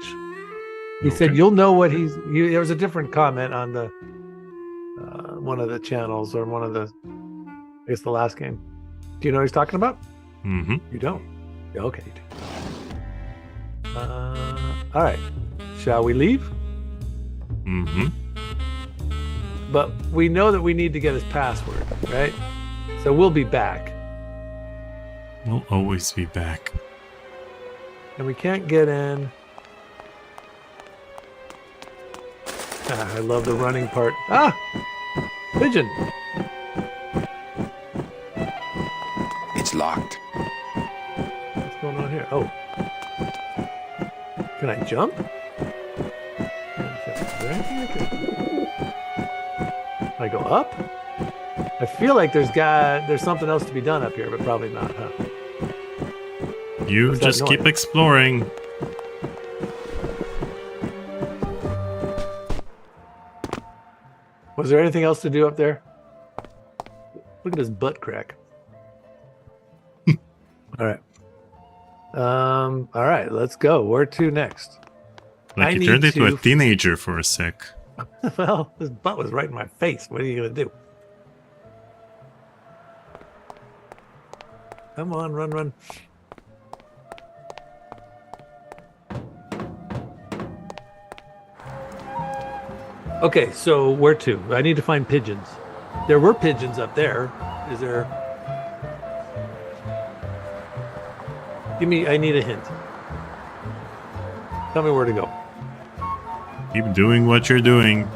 Speaker 1: He said, "You'll know what he's." There was a different comment on the one of the channels or one of the, I guess the last game. Do you know what he's talking about?
Speaker 2: Mm-hmm.
Speaker 1: You don't. Okay. You do. All right. Shall we leave?
Speaker 2: Mm-hmm.
Speaker 1: But we know that we need to get his password, right? So we'll be back.
Speaker 2: We'll always be back.
Speaker 1: And we can't get in. I love the running part. Ah! Pigeon!
Speaker 4: It's locked.
Speaker 1: What's going on here? Oh. Can I jump? Is there anything I can... Can I go up? I feel like there's something else to be done up here, but probably not, huh?
Speaker 2: You just keep exploring.
Speaker 1: Was there anything else to do up there? Look at his butt crack. All right. All right, let's go. Where to next?
Speaker 2: Like he turned into a teenager for a sec.
Speaker 1: Well, his butt was right in my face. What are you going to do? Come on, run. Okay, so where to? I need to find pigeons. There were pigeons up there. Is there... I need a hint. Tell me where to go.
Speaker 2: Keep doing what you're doing.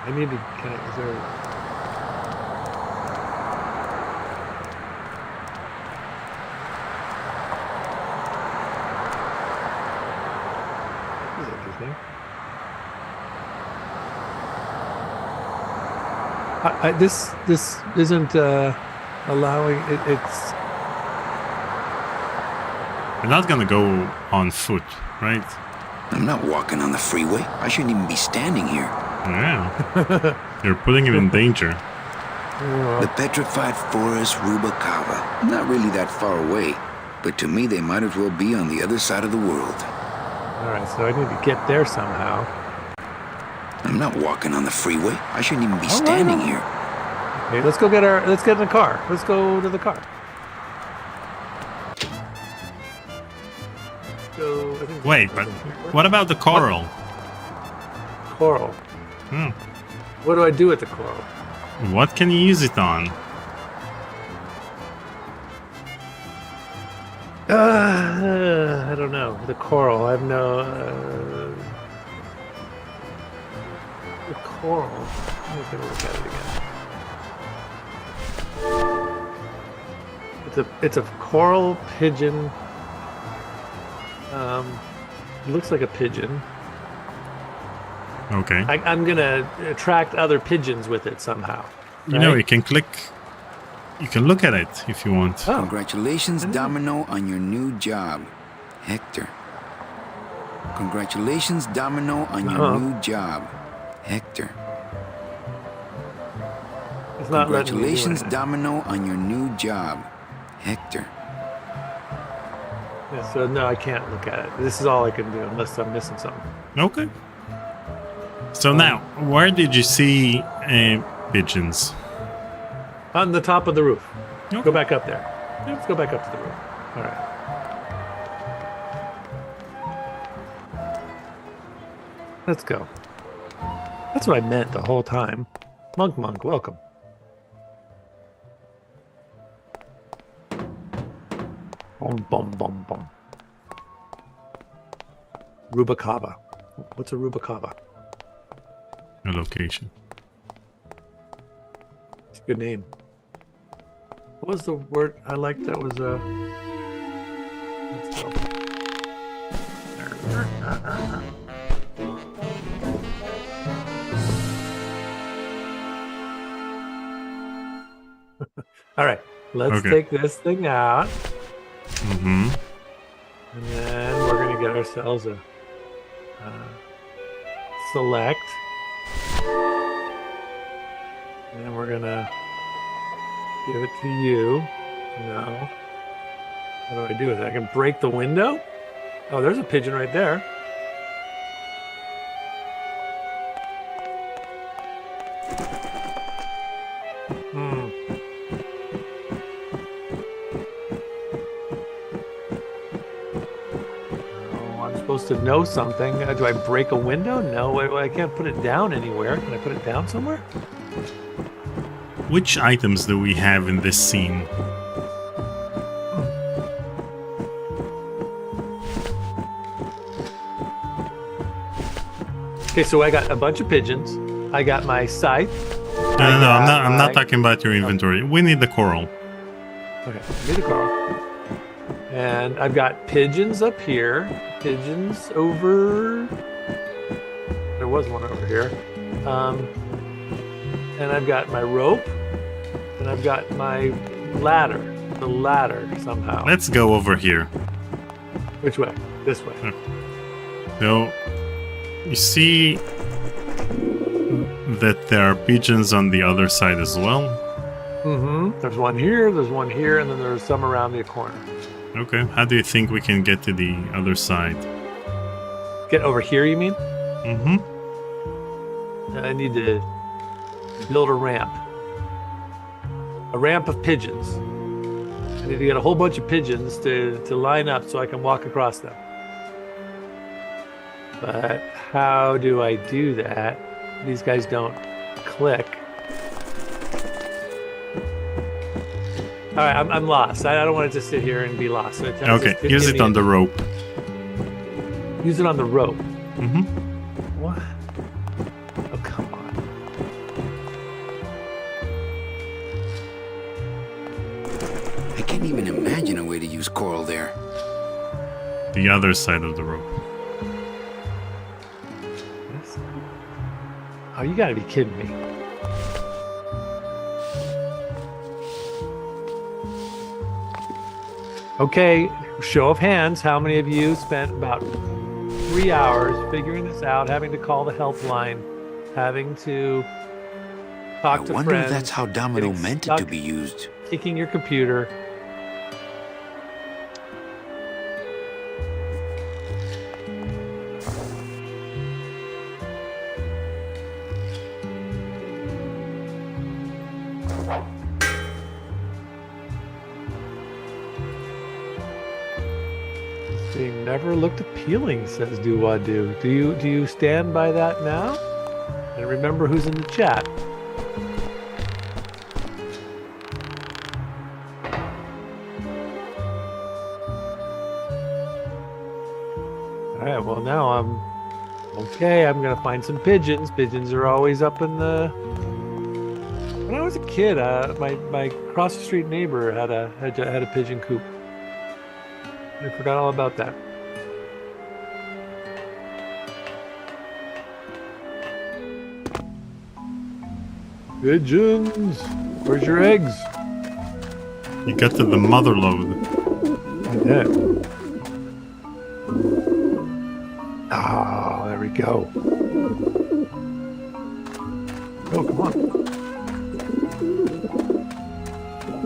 Speaker 1: I need to... is there... This is interesting. This isn't allowing... It's...
Speaker 2: You're not gonna go on foot, right?
Speaker 4: I'm not walking on the freeway. I shouldn't even be standing here.
Speaker 2: Yeah. You're putting him in danger.
Speaker 4: The petrified forest Rubacava. Not really that far away, but to me they might as well be on the other side of the world.
Speaker 1: Alright, so I need to get there somehow.
Speaker 4: I'm not walking on the freeway. I shouldn't even be standing here.
Speaker 1: Okay, let's get in the car. Let's go to the car.
Speaker 2: Wait, but what about the coral?
Speaker 1: Coral. What do I do with the coral?
Speaker 2: What can you use it on?
Speaker 1: I don't know. The coral. I have no... the coral. Let me take a look at it again. It's a coral pigeon. It looks like a pigeon.
Speaker 2: Okay.
Speaker 1: I'm gonna attract other pigeons with it somehow.
Speaker 2: You know, you can click. You can look at it if you want.
Speaker 4: Oh. Congratulations, Domino, on your new job, Hector. Congratulations, Domino, on your new job, Hector.
Speaker 1: It's not
Speaker 4: Congratulations, Domino, on your new job, Hector.
Speaker 1: Yeah, so no, I can't look at it. This is all I can do unless I'm missing something.
Speaker 2: Okay. So now, where did you see pigeons?
Speaker 1: On the top of the roof.
Speaker 2: Okay.
Speaker 1: Go back up there. Yeah, let's go back up to the roof. All right. Let's go. That's what I meant the whole time. Monk, welcome. Bum. Rubacava. What's a Rubacava?
Speaker 2: A location.
Speaker 1: It's a good name. What was the word I liked that was Let's go. All right, let's
Speaker 2: Okay.
Speaker 1: take this thing out,
Speaker 2: Mm-hmm.
Speaker 1: and then we're gonna get ourselves a select, and then we're gonna give it to you. No. What do I do with it? I can break the window? Oh, there's a pigeon right there. Oh, I'm supposed to know something. Do I break a window? No, I can't put it down anywhere. Can I put it down somewhere?
Speaker 2: Which items do we have in this scene?
Speaker 1: Okay, so I got a bunch of pigeons. I got my scythe.
Speaker 2: No, I'm not talking about your inventory. We need the coral.
Speaker 1: Okay, give me the coral. And I've got pigeons up here. Pigeons over. There was one over here. And I've got my rope. And I've got my ladder. The ladder somehow.
Speaker 2: Let's go over here.
Speaker 1: Which way? This way.
Speaker 2: So, you see that there are pigeons on the other side as well.
Speaker 1: Mm-hmm. There's one here, and then there's some around the corner.
Speaker 2: Okay, how do you think we can get to the other side?
Speaker 1: Get over here, you mean?
Speaker 2: Mm-hmm.
Speaker 1: I need to build a ramp. A ramp of pigeons. I need to get a whole bunch of pigeons to line up so I can walk across them. But how do I do that? These guys don't click. All right, I'm lost. I don't want to just sit here and be lost. So
Speaker 2: Okay, use it on the rope.
Speaker 1: Use it on the rope.
Speaker 2: Mm-hmm.
Speaker 1: What? Oh, come on.
Speaker 4: I can't even imagine a way to use coral there.
Speaker 2: The other side of the rope.
Speaker 1: Oh, you gotta be kidding me. Okay, show of hands. How many of you spent about 3 hours figuring this out, having to call the helpline, having to talk to
Speaker 4: I wonder
Speaker 1: friends?
Speaker 4: if that's how Domino
Speaker 1: getting
Speaker 4: meant it
Speaker 1: stuck,
Speaker 4: to be used.
Speaker 1: Kicking your computer. Thing never looked appealing, says Do. Do you stand by that now? And remember who's in the chat. Alright, well now I'm okay, I'm gonna find some pigeons. Pigeons are always up in the... When I was a kid, my cross the street neighbor had a pigeon coop. I forgot all about that. Pigeons! Where's your eggs?
Speaker 2: You got to the mother load.
Speaker 1: I did. Oh, there we go. Oh, come on.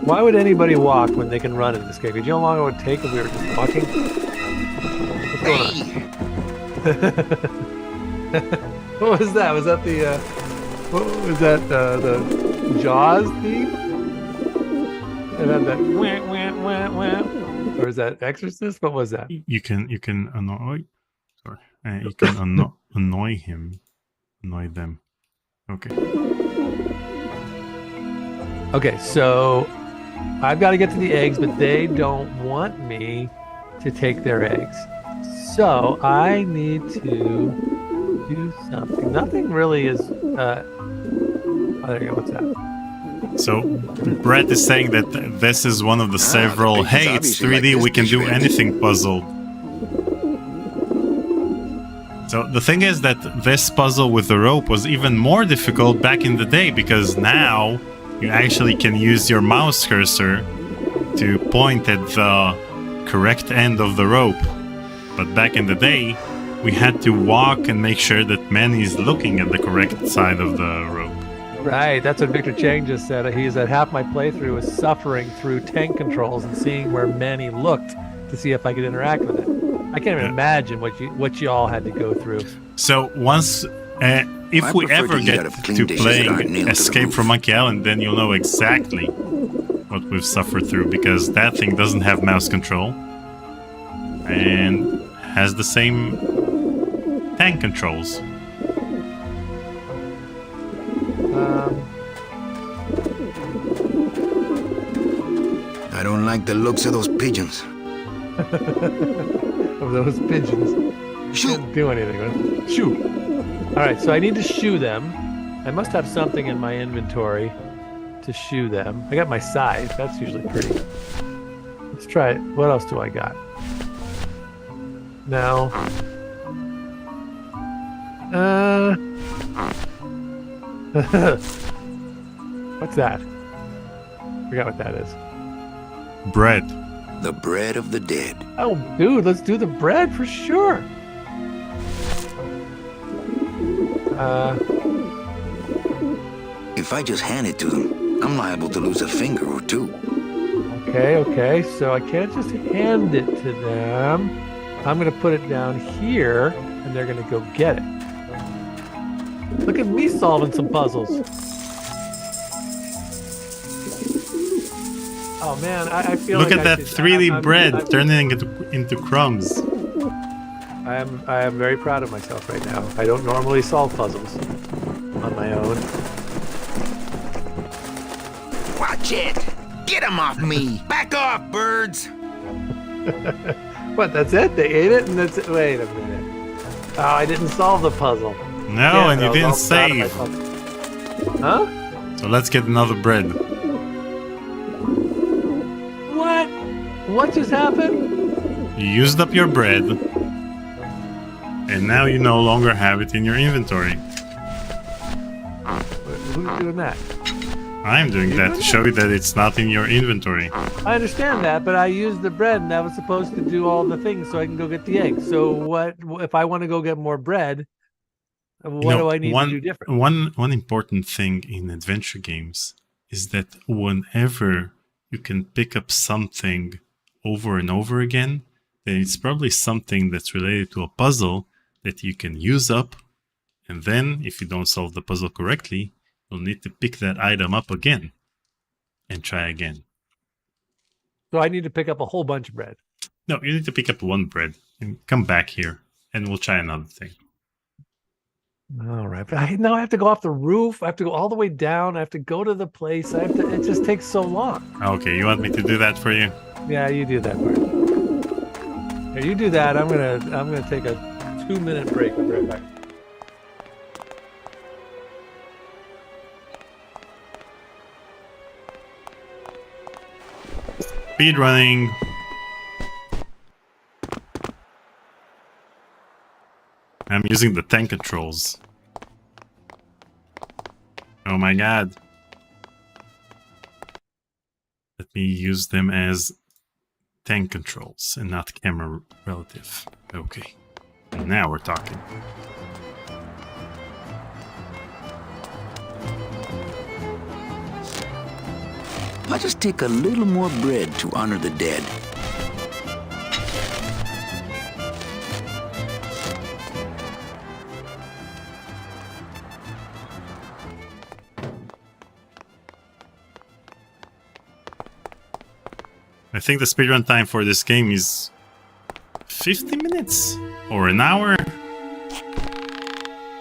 Speaker 1: Why would anybody walk when they can run in this game? Did you know how long it would take if we were just walking? What's going on? What was that? Was that the what was that? The Jaws theme? It had that wah, wah, wah, wah. Or is that Exorcist? What was that?
Speaker 2: You can annoy. Sorry, you can annoy them. Okay.
Speaker 1: Okay, so I've got to get to the eggs, but they don't want me to take their eggs. So I need to do something. Nothing really is... oh, there you go. What's that?
Speaker 2: So Brett is saying that this is one of the several, hey, it's 3D, we can do anything puzzle. So the thing is that this puzzle with the rope was even more difficult back in the day, because now you actually can use your mouse cursor to point at the correct end of the rope. But back in the day, we had to walk and make sure that Manny's looking at the correct side of the rope.
Speaker 1: Right, that's what Victor Chang just said. He said half my playthrough was suffering through tank controls and seeing where Manny looked to see if I could interact with it. I can't even imagine what you all had to go through.
Speaker 2: So once, if we ever get to playing Escape from Monkey Island, then you'll know exactly what we've suffered through, because that thing doesn't have mouse control and has the same tank controls.
Speaker 4: I don't like the looks of those pigeons.
Speaker 1: Of those pigeons.
Speaker 4: Shoot!
Speaker 1: Can't do anything with them. Shoo! Alright, so I need to shoo them. I must have something in my inventory to shoo them. I got my scythe. That's usually pretty. Let's try it. What else do I got? No. What's that? Forgot what that is.
Speaker 2: Bread.
Speaker 4: The bread of the dead.
Speaker 1: Oh, dude, let's do the bread for sure.
Speaker 4: If I just hand it to them, I'm liable to lose a finger or two.
Speaker 1: Okay, so I can't just hand it to them. I'm gonna put it down here, and they're gonna go get it. Look at me solving some puzzles. Oh man, I feel
Speaker 2: Look
Speaker 1: like
Speaker 2: at that 3D bread turning into crumbs.
Speaker 1: I am very proud of myself right now. I don't normally solve puzzles on my own.
Speaker 4: Watch it! Get them off me! Back off, birds!
Speaker 1: What, that's it? They ate it and that's it? Wait a minute. Oh, I didn't solve the puzzle.
Speaker 2: No, and you didn't save.
Speaker 1: Huh?
Speaker 2: So let's get another bread.
Speaker 1: What? What just happened?
Speaker 2: You used up your bread, and now you no longer have it in your inventory.
Speaker 1: Who's doing that?
Speaker 2: I'm doing that to show you that it's not in your inventory.
Speaker 1: I understand that, but I used the bread and that was supposed to do all the things so I can go get the eggs. So what if I want to go get more bread? What do I need to do different?
Speaker 2: One important thing in adventure games is that whenever you can pick up something over and over again, then it's probably something that's related to a puzzle that you can use up, and then if you don't solve the puzzle correctly, you'll need to pick that item up again and try again.
Speaker 1: So I need to pick up a whole bunch of bread.
Speaker 2: No, you need to pick up one bread and come back here and we'll try another thing.
Speaker 1: All right, but now I have to go off the roof. I have to go all the way down. I have to go to the place. It just takes so long.
Speaker 2: Okay, you want me to do that for you?
Speaker 1: Yeah, you do that part. Here, you do that. I'm gonna take a 2-minute break. I'll be right back.
Speaker 2: Speedrunning. I'm using the tank controls. Oh my god. Let me use them as tank controls and not camera relative. Okay. And now we're talking.
Speaker 4: I'll just take a little more bread to honor the dead.
Speaker 2: I think the speedrun time for this game is 50 minutes or an hour. I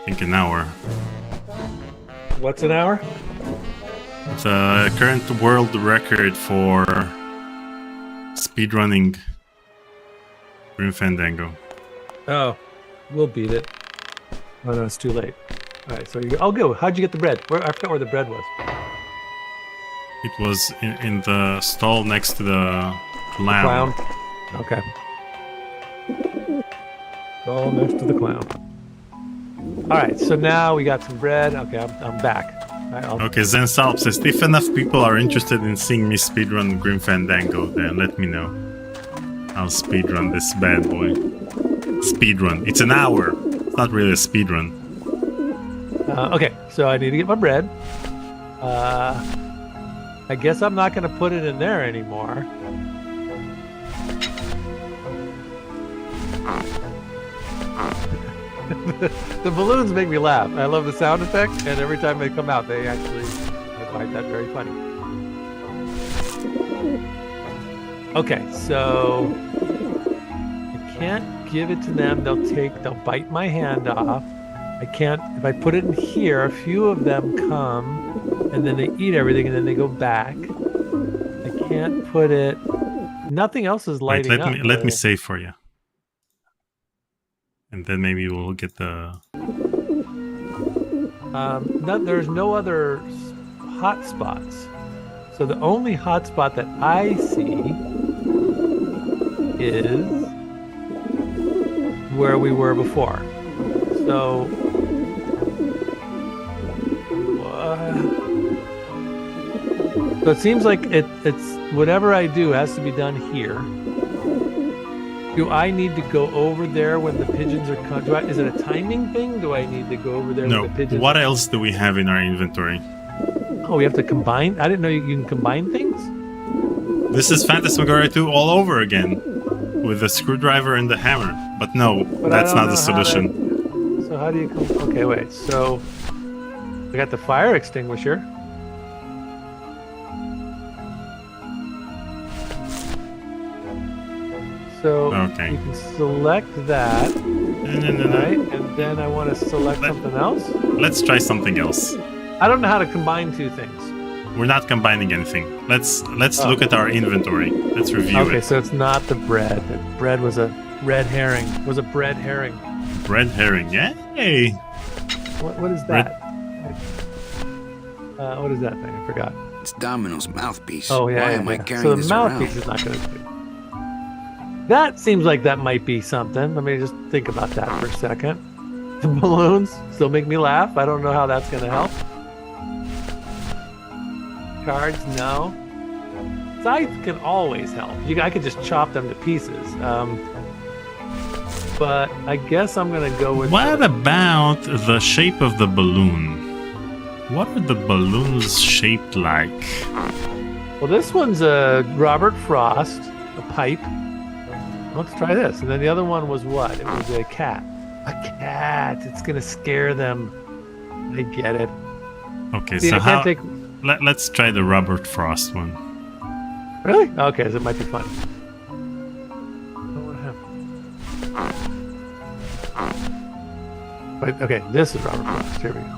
Speaker 2: think an hour.
Speaker 1: What's an hour?
Speaker 2: The current world record for speedrunning Grim Fandango.
Speaker 1: Oh, we'll beat it. Oh no, it's too late. All right, so I'll go. How'd you get the bread? I forgot where the bread was.
Speaker 2: It was in the stall next to the clown.
Speaker 1: Okay. Stall next to the clown. All right, so now we got some bread. Okay, I'm back.
Speaker 2: Okay, Zen Salp says, if enough people are interested in seeing me speedrun Grim Fandango, then let me know. I'll speedrun this bad boy. Speedrun. It's an hour. It's not really a speedrun.
Speaker 1: Okay, so I need to get my bread. I guess I'm not going to put it in there anymore. The balloons make me laugh. I love the sound effect, and every time they come out, I find that very funny. Okay, so I can't give it to them. They'll bite my hand off. I can't, if I put it in here, a few of them come, and then they eat everything, and then they go back. I can't put it, nothing else is lighting up.
Speaker 2: Let me save for you. And then maybe we'll get the...
Speaker 1: there's no other hotspots. So the only hotspot that I see is where we were before. So... so it seems like it's whatever I do has to be done here. Do I need to go over there when the pigeons are is it a timing thing? Do I need to go over there when the pigeons...
Speaker 2: No, what else do we have in our inventory?
Speaker 1: Oh, we have to combine? I didn't know you can combine things?
Speaker 2: This is Phantasmagoria 2 all over again. With the screwdriver and the hammer. But no, that's not the solution.
Speaker 1: So how do you... Okay, wait. So I got the fire extinguisher. So
Speaker 2: okay.
Speaker 1: You can select that, right? And then I want to select something else.
Speaker 2: Let's try something else.
Speaker 1: I don't know how to combine two things.
Speaker 2: We're not combining anything. Let's look at our inventory. Let's review it.
Speaker 1: Okay, so it's not the bread. The bread was a red herring. Was a bread herring.
Speaker 2: Bread herring, yay!
Speaker 1: What is that? What is that thing? I forgot.
Speaker 4: It's Domino's mouthpiece.
Speaker 1: Oh yeah.
Speaker 4: Why
Speaker 1: yeah,
Speaker 4: am I
Speaker 1: yeah.
Speaker 4: carrying
Speaker 1: So the
Speaker 4: this
Speaker 1: mouthpiece
Speaker 4: around?
Speaker 1: is not going to do. That seems like that might be something. Let me just think about that for a second. The balloons still make me laugh. I don't know how that's going to help. Cards, no. Scythe can always help. I could just chop them to pieces. But I guess I'm going to go with...
Speaker 2: What about the shape of the balloon? What are the balloons shaped like?
Speaker 1: Well, this one's a Robert Frost, a pipe. Let's try this. And then the other one was what? It was a cat. A cat. It's going to scare them. I get it.
Speaker 2: Okay,
Speaker 1: See,
Speaker 2: so how...
Speaker 1: take...
Speaker 2: Let's try the Robert Frost one.
Speaker 1: Really? Okay, so it might be funny. But, okay, this is Robert Frost. Here we go.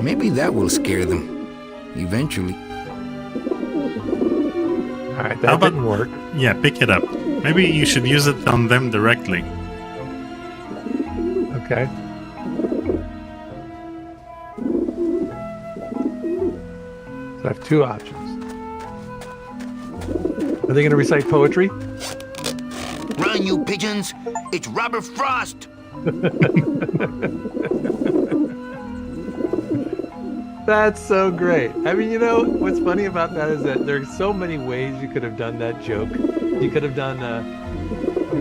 Speaker 4: Maybe that will scare them. Eventually.
Speaker 1: Alright, that didn't work.
Speaker 2: Yeah, pick it up. Maybe you should use it on them directly.
Speaker 1: Okay. So I have two options. Are they going to recite poetry?
Speaker 4: Run, you pigeons! It's Robert Frost!
Speaker 1: That's so great. I mean, you know, what's funny about that is that there's so many ways you could have done that joke. You could have done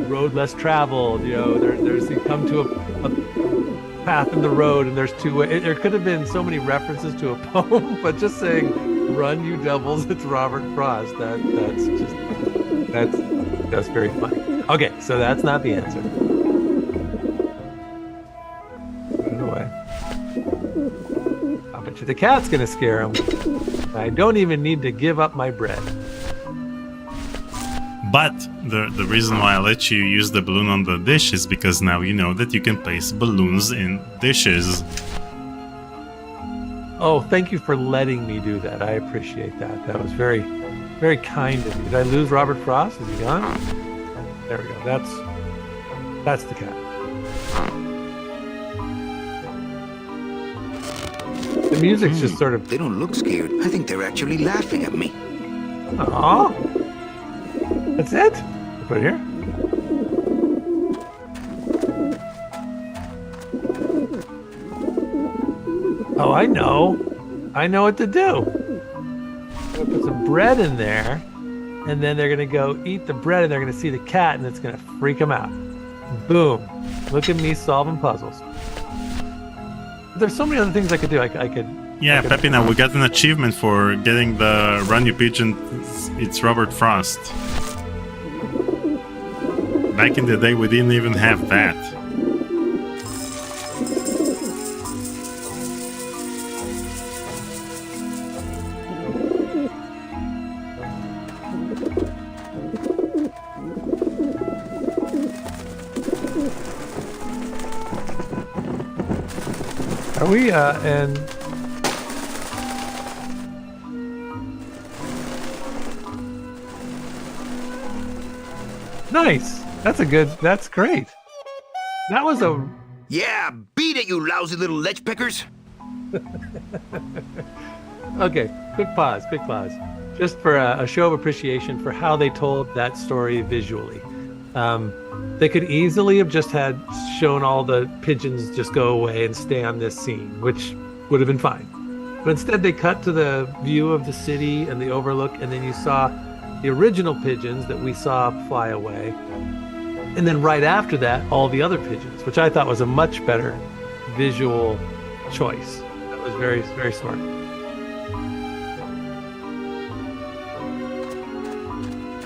Speaker 1: road less traveled, you know, there's you come to a path in the road and there's two ways. There could have been so many references to a poem, but just saying, run you devils, it's Robert Frost. That's just very funny. Okay, so that's not the answer. Put it away. I bet you the cat's gonna scare him. I don't even need to give up my bread.
Speaker 2: But the reason why I let you use the balloon on the dish is because now you know that you can place balloons in dishes.
Speaker 1: Oh, thank you for letting me do that. I appreciate that. That was very, very kind of you. Did I lose Robert Frost? Is he gone? There we go. That's the cat. The music's just sort of...
Speaker 4: They don't look scared. I think they're actually laughing at me.
Speaker 1: Aww. That's it? Put it here. Oh, I know. I know what to do. I'm gonna put some bread in there, and then they're gonna go eat the bread, and they're gonna see the cat, and it's gonna freak them out. Boom! Look at me solving puzzles. There's so many other things I could do. I could.
Speaker 2: Yeah, Pepina, we got an achievement for getting the Run You Pigeon. It's Robert Frost. Back in the day, we didn't even have that.
Speaker 1: Are we and nice. That's great. That was a
Speaker 4: Yeah, beat it, you lousy little lech pickers.
Speaker 1: okay. Quick pause. Just for a show of appreciation for how they told that story visually. They could easily have just had shown all the pigeons just go away and stay on this scene, which would have been fine. But instead they cut to the view of the city and the overlook, and then you saw the original pigeons that we saw fly away. And then right after that, all the other pigeons, which I thought was a much better visual choice. That was very, very smart.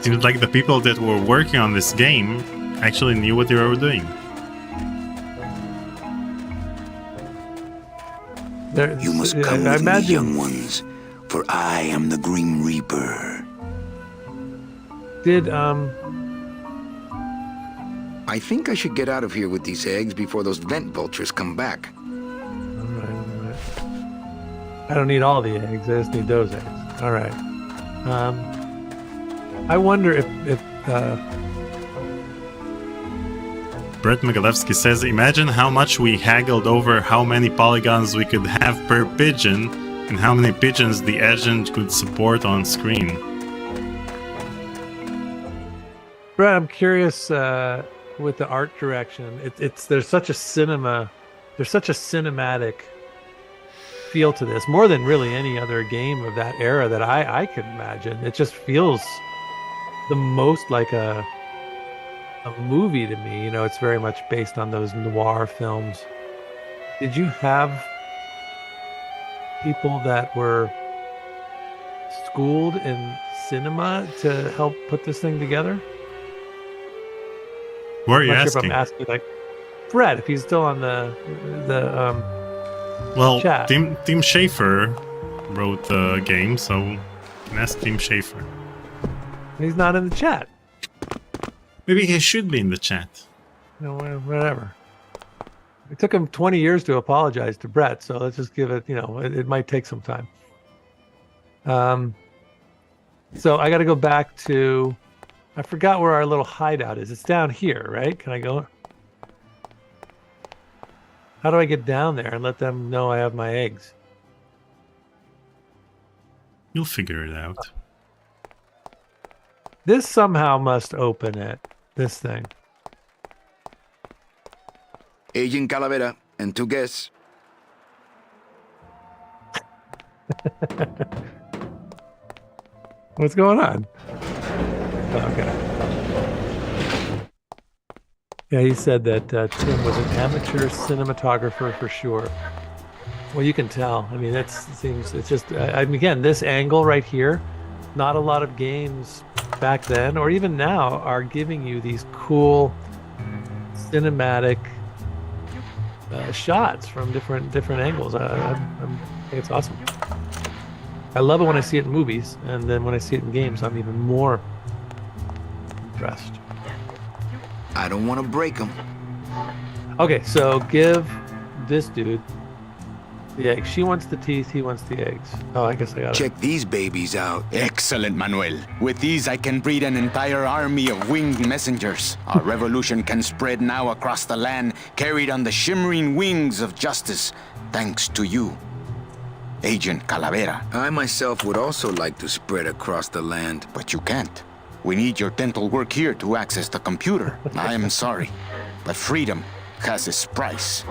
Speaker 2: Seems like the people that were working on this game actually knew what they were doing.
Speaker 4: You must come with me, young ones, for I am the Grim Reaper. I think I should get out of here with these eggs before those vent vultures come back.
Speaker 1: All right. I don't need all the eggs. I just need those eggs. All right. I wonder if
Speaker 2: Brett Migalewski says, imagine how much we haggled over how many polygons we could have per pigeon and how many pigeons the agent could support on screen.
Speaker 1: Brett, I'm curious with the art direction. There's such a cinematic feel to this, more than really any other game of that era that I could imagine. It just feels the most like a movie to me. You know, it's very much based on those noir films. Did you have people that were schooled in cinema to help put this thing together?
Speaker 2: What are you
Speaker 1: I'm not
Speaker 2: asking?
Speaker 1: sure if I'm asking, like, Brett, if he's still on the
Speaker 2: well,
Speaker 1: chat.
Speaker 2: Tim Schafer wrote the game, so you can ask Tim Schafer.
Speaker 1: He's not in the chat.
Speaker 2: Maybe he should be in the chat.
Speaker 1: You know, whatever. It took him 20 years to apologize to Brett, so let's just give it, you know, it might take some time. So I got to go back to, I forgot where our little hideout is. It's down here, right? Can I go? How do I get down there and let them know I have my eggs?
Speaker 2: You'll figure it out.
Speaker 1: This somehow must open it. This thing.
Speaker 4: Agent Calavera and 2 guests.
Speaker 1: What's going on? Okay. Yeah, he said that Tim was an amateur cinematographer for sure. Well, you can tell. I mean, it's just, I mean, again, this angle right here, not a lot of games back then or even now are giving you these cool cinematic shots from different angles. I think it's awesome. I love it when I see it in movies, and then when I see it in games, I'm even more impressed.
Speaker 4: I don't want to break them.
Speaker 1: Okay, so give this dude the eggs. She wants the teeth, he wants the eggs. Oh, I guess I got it.
Speaker 4: Check these babies out.
Speaker 5: Excellent, Manuel. With these, I can breed an entire army of winged messengers. Our revolution can spread now across the land, carried on the shimmering wings of justice, thanks to you, Agent Calavera.
Speaker 4: I myself would also like to spread across the land.
Speaker 5: But you can't. We need your dental work here to access the computer. I am sorry, but freedom has its price.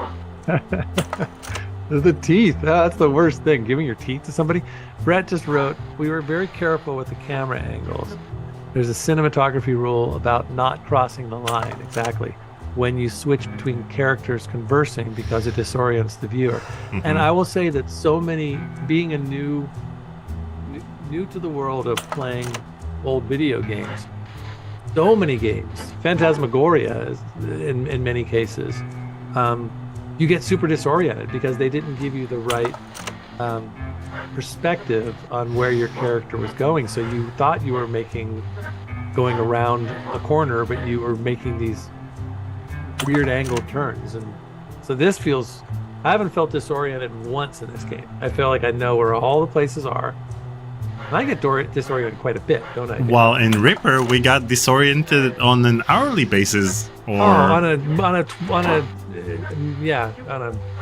Speaker 1: The teeth. That's the worst thing. Giving your teeth to somebody. Brett just wrote, we were very careful with the camera angles. There's a cinematography rule about not crossing the line. Exactly. When you switch between characters conversing because it disorients the viewer. And I will say that so many, being a new to the world of playing old video games, so many games, Phantasmagoria is, in many cases, you get super disoriented because they didn't give you the right perspective on where your character was going. So you thought you were going around a corner, but you were making these weird angled turns. And so this feels, I haven't felt disoriented once in this game. I feel like I know where all the places are. And I get disoriented quite a bit, don't I?
Speaker 2: While in Ripper, we got disoriented on an hourly basis, or
Speaker 1: on a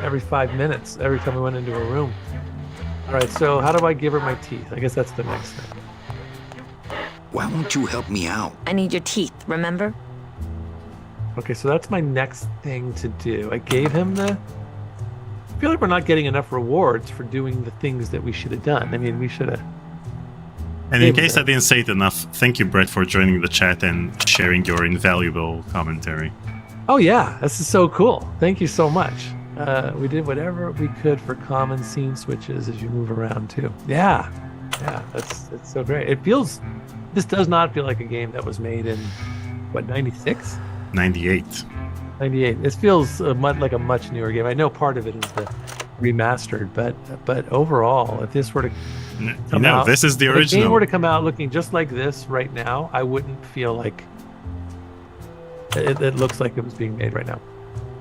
Speaker 1: every 5 minutes, every time we went into a room. All right, so how do I give her my teeth? I guess that's the next thing.
Speaker 4: Why won't you help me out?
Speaker 7: I need your teeth, remember?
Speaker 1: Okay, so that's my next thing to do. I gave him I feel like we're not getting enough rewards for doing the things that we should have done. I mean, we should have.
Speaker 2: And in case I didn't say it enough, thank you, Brett, for joining the chat and sharing your invaluable commentary.
Speaker 1: Oh yeah, this is so cool. Thank you so much. We did whatever we could for common scene switches as you move around too. Yeah, it's so great. This does not feel like a game that was made in, what, 96?
Speaker 2: 98.
Speaker 1: 98. This feels like a much newer game. I know part of it is the remastered, but overall, if this were to come out,
Speaker 2: this is the original.
Speaker 1: If the game were to come out looking just like this right now, I wouldn't feel like it looks like it was being made right now.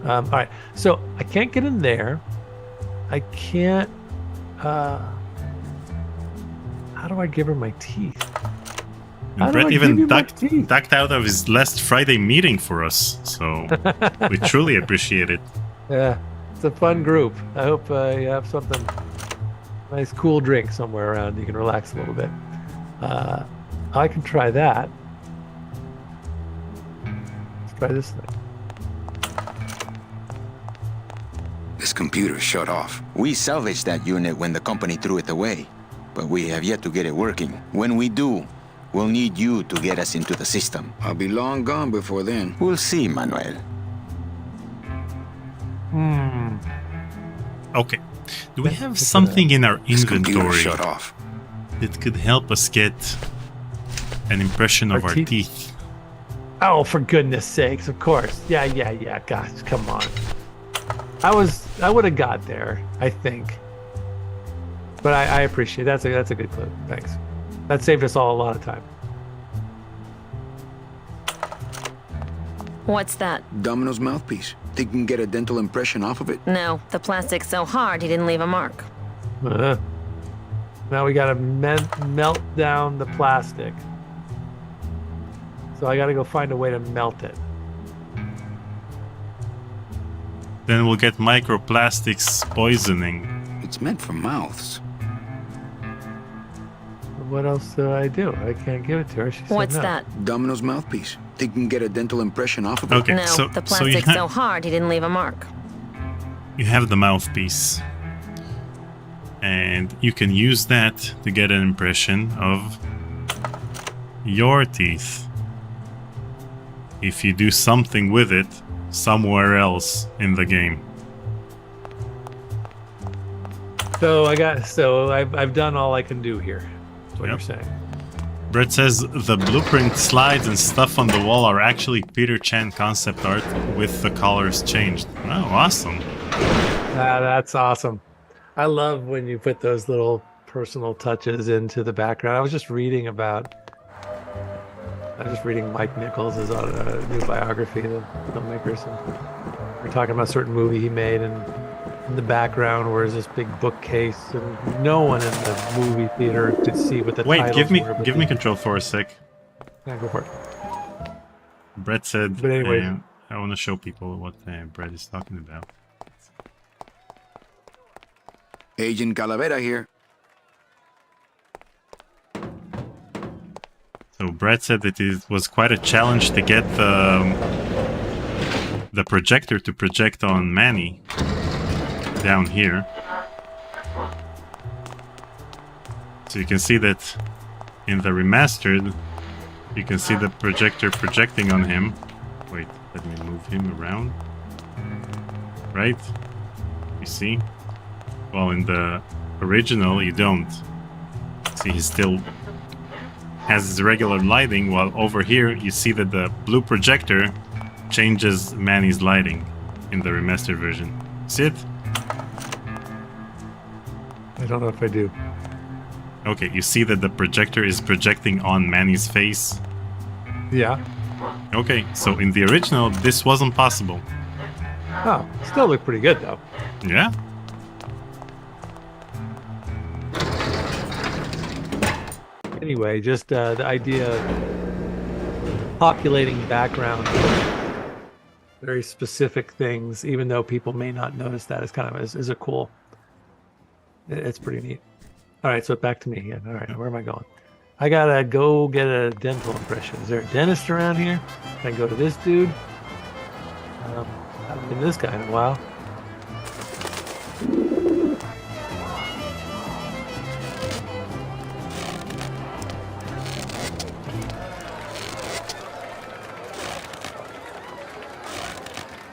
Speaker 1: All right, so I can't get in there. I can't. How do I give her my teeth?
Speaker 2: And Brett even ducked out of his last Friday meeting for us, so we truly appreciate it.
Speaker 1: Yeah, it's a fun group. I hope you have something nice, cool drink somewhere around. You can relax a little bit. I can try that. Let's try this thing.
Speaker 4: This computer shut off.
Speaker 5: We salvaged that unit when the company threw it away, but we have yet to get it working. When we do, we'll need you to get us into the system.
Speaker 4: I'll be long gone before then.
Speaker 5: We'll see, Manuel.
Speaker 2: Okay. Do we have something in our inventory
Speaker 4: shut off
Speaker 2: that could help us get an impression of our teeth?
Speaker 1: Oh, for goodness sakes, of course. Yeah. Gosh, come on. I would have got there, I think. But I appreciate it. That's a good clue. Thanks. That saved us all a lot of time.
Speaker 7: What's that?
Speaker 4: Domino's mouthpiece. Think you can get a dental impression off of it?
Speaker 7: No, the plastic's so hard he didn't leave a mark.
Speaker 1: Now we gotta melt down the plastic. So I gotta go find a way to melt it.
Speaker 2: Then we'll get microplastics poisoning.
Speaker 4: It's meant for mouths.
Speaker 1: What else do I do? I can't give it to her. She said
Speaker 7: What's
Speaker 1: no.
Speaker 7: that?
Speaker 4: Domino's mouthpiece. Think you can get a dental impression off of it?
Speaker 2: Okay,
Speaker 7: No,
Speaker 2: so
Speaker 7: the plastic's so hard he didn't leave a mark.
Speaker 2: You have the mouthpiece, and you can use that to get an impression of your teeth. If you do something with it somewhere else in the game.
Speaker 1: So I've done all I can do here. That's what you're saying.
Speaker 2: Brett says the blueprint slides and stuff on the wall are actually Peter Chan concept art with the colors changed. Oh, awesome.
Speaker 1: That's awesome. I love when you put those little personal touches into the background. I was just reading Mike Nichols' new biography, the filmmakers, and we're talking about a certain movie he made, and in the background where is this big bookcase, and no one in the movie theater could see what the titles were.
Speaker 2: Give me control for a sec.
Speaker 1: Yeah, go for it.
Speaker 2: Brett said,
Speaker 1: but anyway,
Speaker 2: I want to show people what Brett is talking about.
Speaker 4: Agent Calavera here.
Speaker 2: So Brett said that it was quite a challenge to get the projector to project on Manny down here. So you can see that in the remastered, you can see the projector projecting on him. Wait, let me move him around. Right? You see? Well, in the original, you don't. See, he still has his regular lighting, while over here, you see that the blue projector changes Manny's lighting in the remastered version. See it?
Speaker 1: I don't know if I do.
Speaker 2: Okay, you see that the projector is projecting on Manny's face?
Speaker 1: Yeah.
Speaker 2: Okay, so in the original, this wasn't possible.
Speaker 1: Oh, still look pretty good though.
Speaker 2: Yeah?
Speaker 1: Anyway, just the idea of populating background with very specific things, even though people may not notice that, is kind of is a cool. It's pretty neat. All right, so back to me again. All right, where am I going? I gotta go get a dental impression. Is there a dentist around here? Can I go to this dude? I haven't been this guy in a while.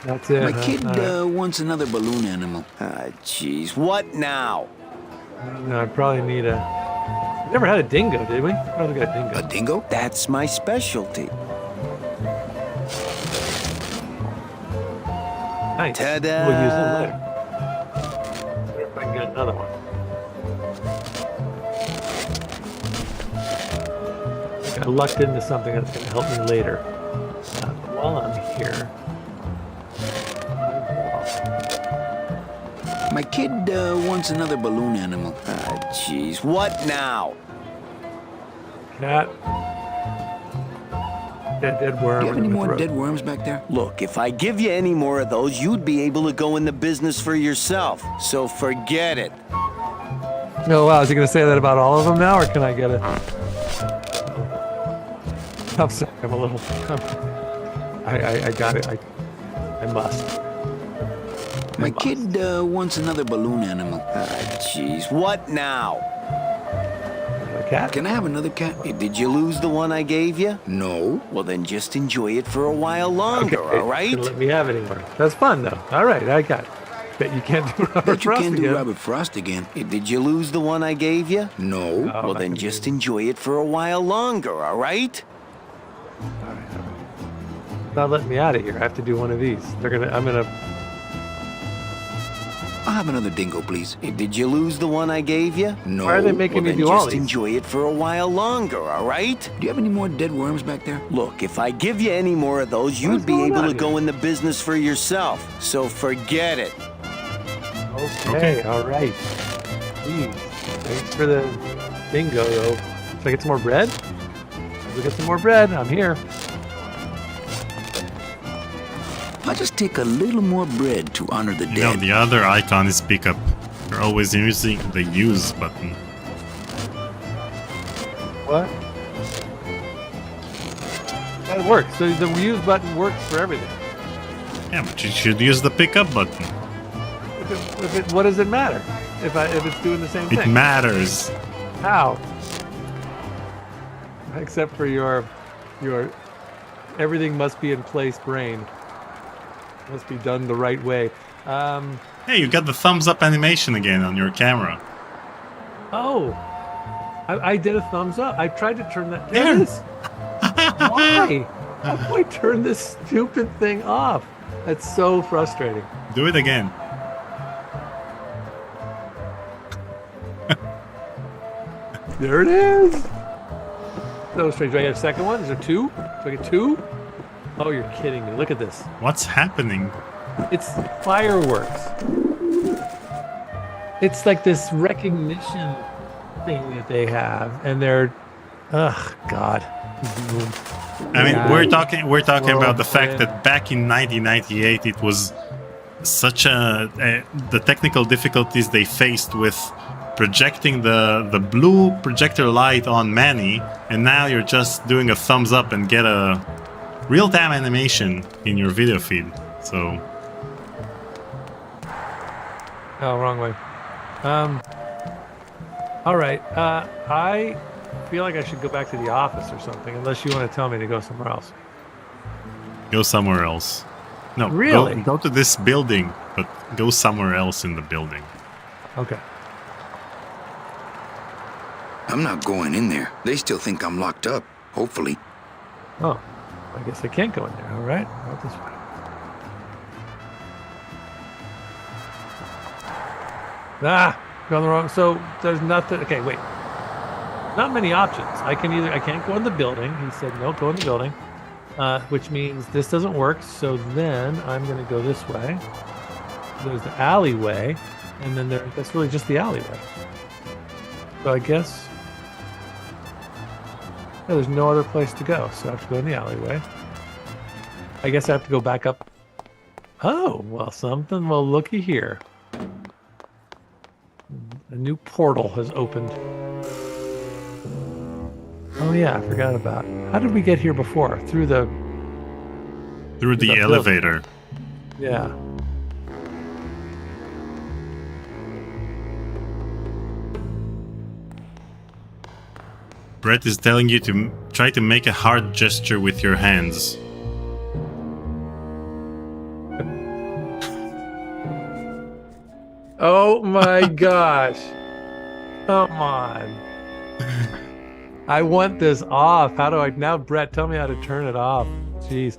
Speaker 1: That's it.
Speaker 4: My kid wants another balloon animal.
Speaker 5: Jeez, what now?
Speaker 1: No, I probably need a... We never had a dingo, did we? I don't think I got a dingo.
Speaker 4: A dingo?
Speaker 5: That's my specialty.
Speaker 1: Nice.
Speaker 5: Ta-da!
Speaker 1: We'll use them later. Wonder if I can get another one. I think I lucked into something that's going to help me later. While I'm here...
Speaker 4: My kid wants another balloon animal.
Speaker 5: Jeez, what now?
Speaker 1: Cat. Dead worm.
Speaker 4: Do you have any more dead worms back there?
Speaker 5: Look, if I give you any more of those, you'd be able to go in the business for yourself. So forget it.
Speaker 1: Oh, wow. Is he going to say that about all of them now, or can I get a... I'm sorry. I'm a little... I got it. I must.
Speaker 4: My kid wants another balloon animal.
Speaker 5: Jeez, what now?
Speaker 1: A cat?
Speaker 4: Can I have another cat?
Speaker 5: Did you lose the one I gave you?
Speaker 4: No.
Speaker 5: Well, then just enjoy it for a while longer, all right?
Speaker 1: Couldn't let me have it anymore. That's fun, though. All right, I got it. Bet you can't do Robert
Speaker 4: Bet you
Speaker 1: Frost
Speaker 4: can't
Speaker 1: again.
Speaker 4: do Robert Frost again.
Speaker 5: Did you lose the one I gave you?
Speaker 4: No.
Speaker 1: Oh,
Speaker 5: Well, then just enjoy it for a while longer, all right?
Speaker 1: Not letting me out of here. I have to do one of these. I'm gonna.
Speaker 4: I'll have another dingo, please.
Speaker 5: Did you lose the one I gave you?
Speaker 4: No.
Speaker 1: Why are they making me
Speaker 5: Then
Speaker 1: do all
Speaker 5: just
Speaker 1: these?
Speaker 5: enjoy it for a while longer, all right?
Speaker 4: Do you have any more dead worms back there?
Speaker 5: Look, if I give you any more of those, you'd be
Speaker 1: going
Speaker 5: able
Speaker 1: on
Speaker 5: to go
Speaker 1: here?
Speaker 5: in the business for yourself. So forget it.
Speaker 1: Okay, all right. Jeez. Thanks for the bingo, though. Should I get some more bread? We get some more bread. I'm here.
Speaker 4: I'll just take a little more bread to honor the
Speaker 2: You know,
Speaker 4: dead.
Speaker 2: the other icon is pickup. You're always using the use button.
Speaker 1: What? That works. So the use button works for everything.
Speaker 2: Yeah, but you should use the pickup button.
Speaker 1: What does it matter if it's doing the same
Speaker 2: It
Speaker 1: thing?
Speaker 2: matters.
Speaker 1: How? Except for your everything must be in place brain. Must be done the right way.
Speaker 2: Hey, you got the thumbs up animation again on your camera.
Speaker 1: Oh, I did a thumbs up. I tried to turn that.
Speaker 2: There.
Speaker 1: There it is. Why? How do I turn this stupid thing off? That's so frustrating.
Speaker 2: Do it again.
Speaker 1: There it is. So strange. Do I get a second one? Is there two? Do I get two? Oh, you're kidding me. Look at this.
Speaker 2: What's happening?
Speaker 1: It's fireworks. It's like this recognition thing that they have, and they're, ugh, God.
Speaker 2: I mean,
Speaker 1: Yeah.
Speaker 2: we're talking about the fact
Speaker 1: yeah.
Speaker 2: that back in 1998 it was such the technical difficulties they faced with projecting the blue projector light on Manny, and now you're just doing a thumbs up and get a real-time animation in your video feed. So...
Speaker 1: Oh, wrong way. All right. I feel like I should go back to the office or something, unless you want to tell me to go somewhere else.
Speaker 2: Go somewhere else. No,
Speaker 1: really?
Speaker 2: Go to this building, but go somewhere else in the building.
Speaker 1: Okay.
Speaker 4: I'm not going in there. They still think I'm locked up, hopefully.
Speaker 1: Oh, I guess I can't go in there. All right. I'll this way. Ah, going the wrong. So there's nothing. Okay, wait. Not many options. I can't go in the building. He said no, go in the building, which means this doesn't work. So then I'm going to go this way. There's the alleyway, and then that's really just the alleyway. So I guess there's no other place to go. So I have to go in the alleyway. I guess I have to go back up. Oh, well, something. Well, looky here. A new portal has opened. Oh yeah, I forgot about. How did we get here before? Through the
Speaker 2: elevator.
Speaker 1: Yeah.
Speaker 2: Brett is telling you to try to make a hard gesture with your hands.
Speaker 1: Oh my gosh. Come on. I want this off. How do I now, Brett, tell me how to turn it off. Jeez.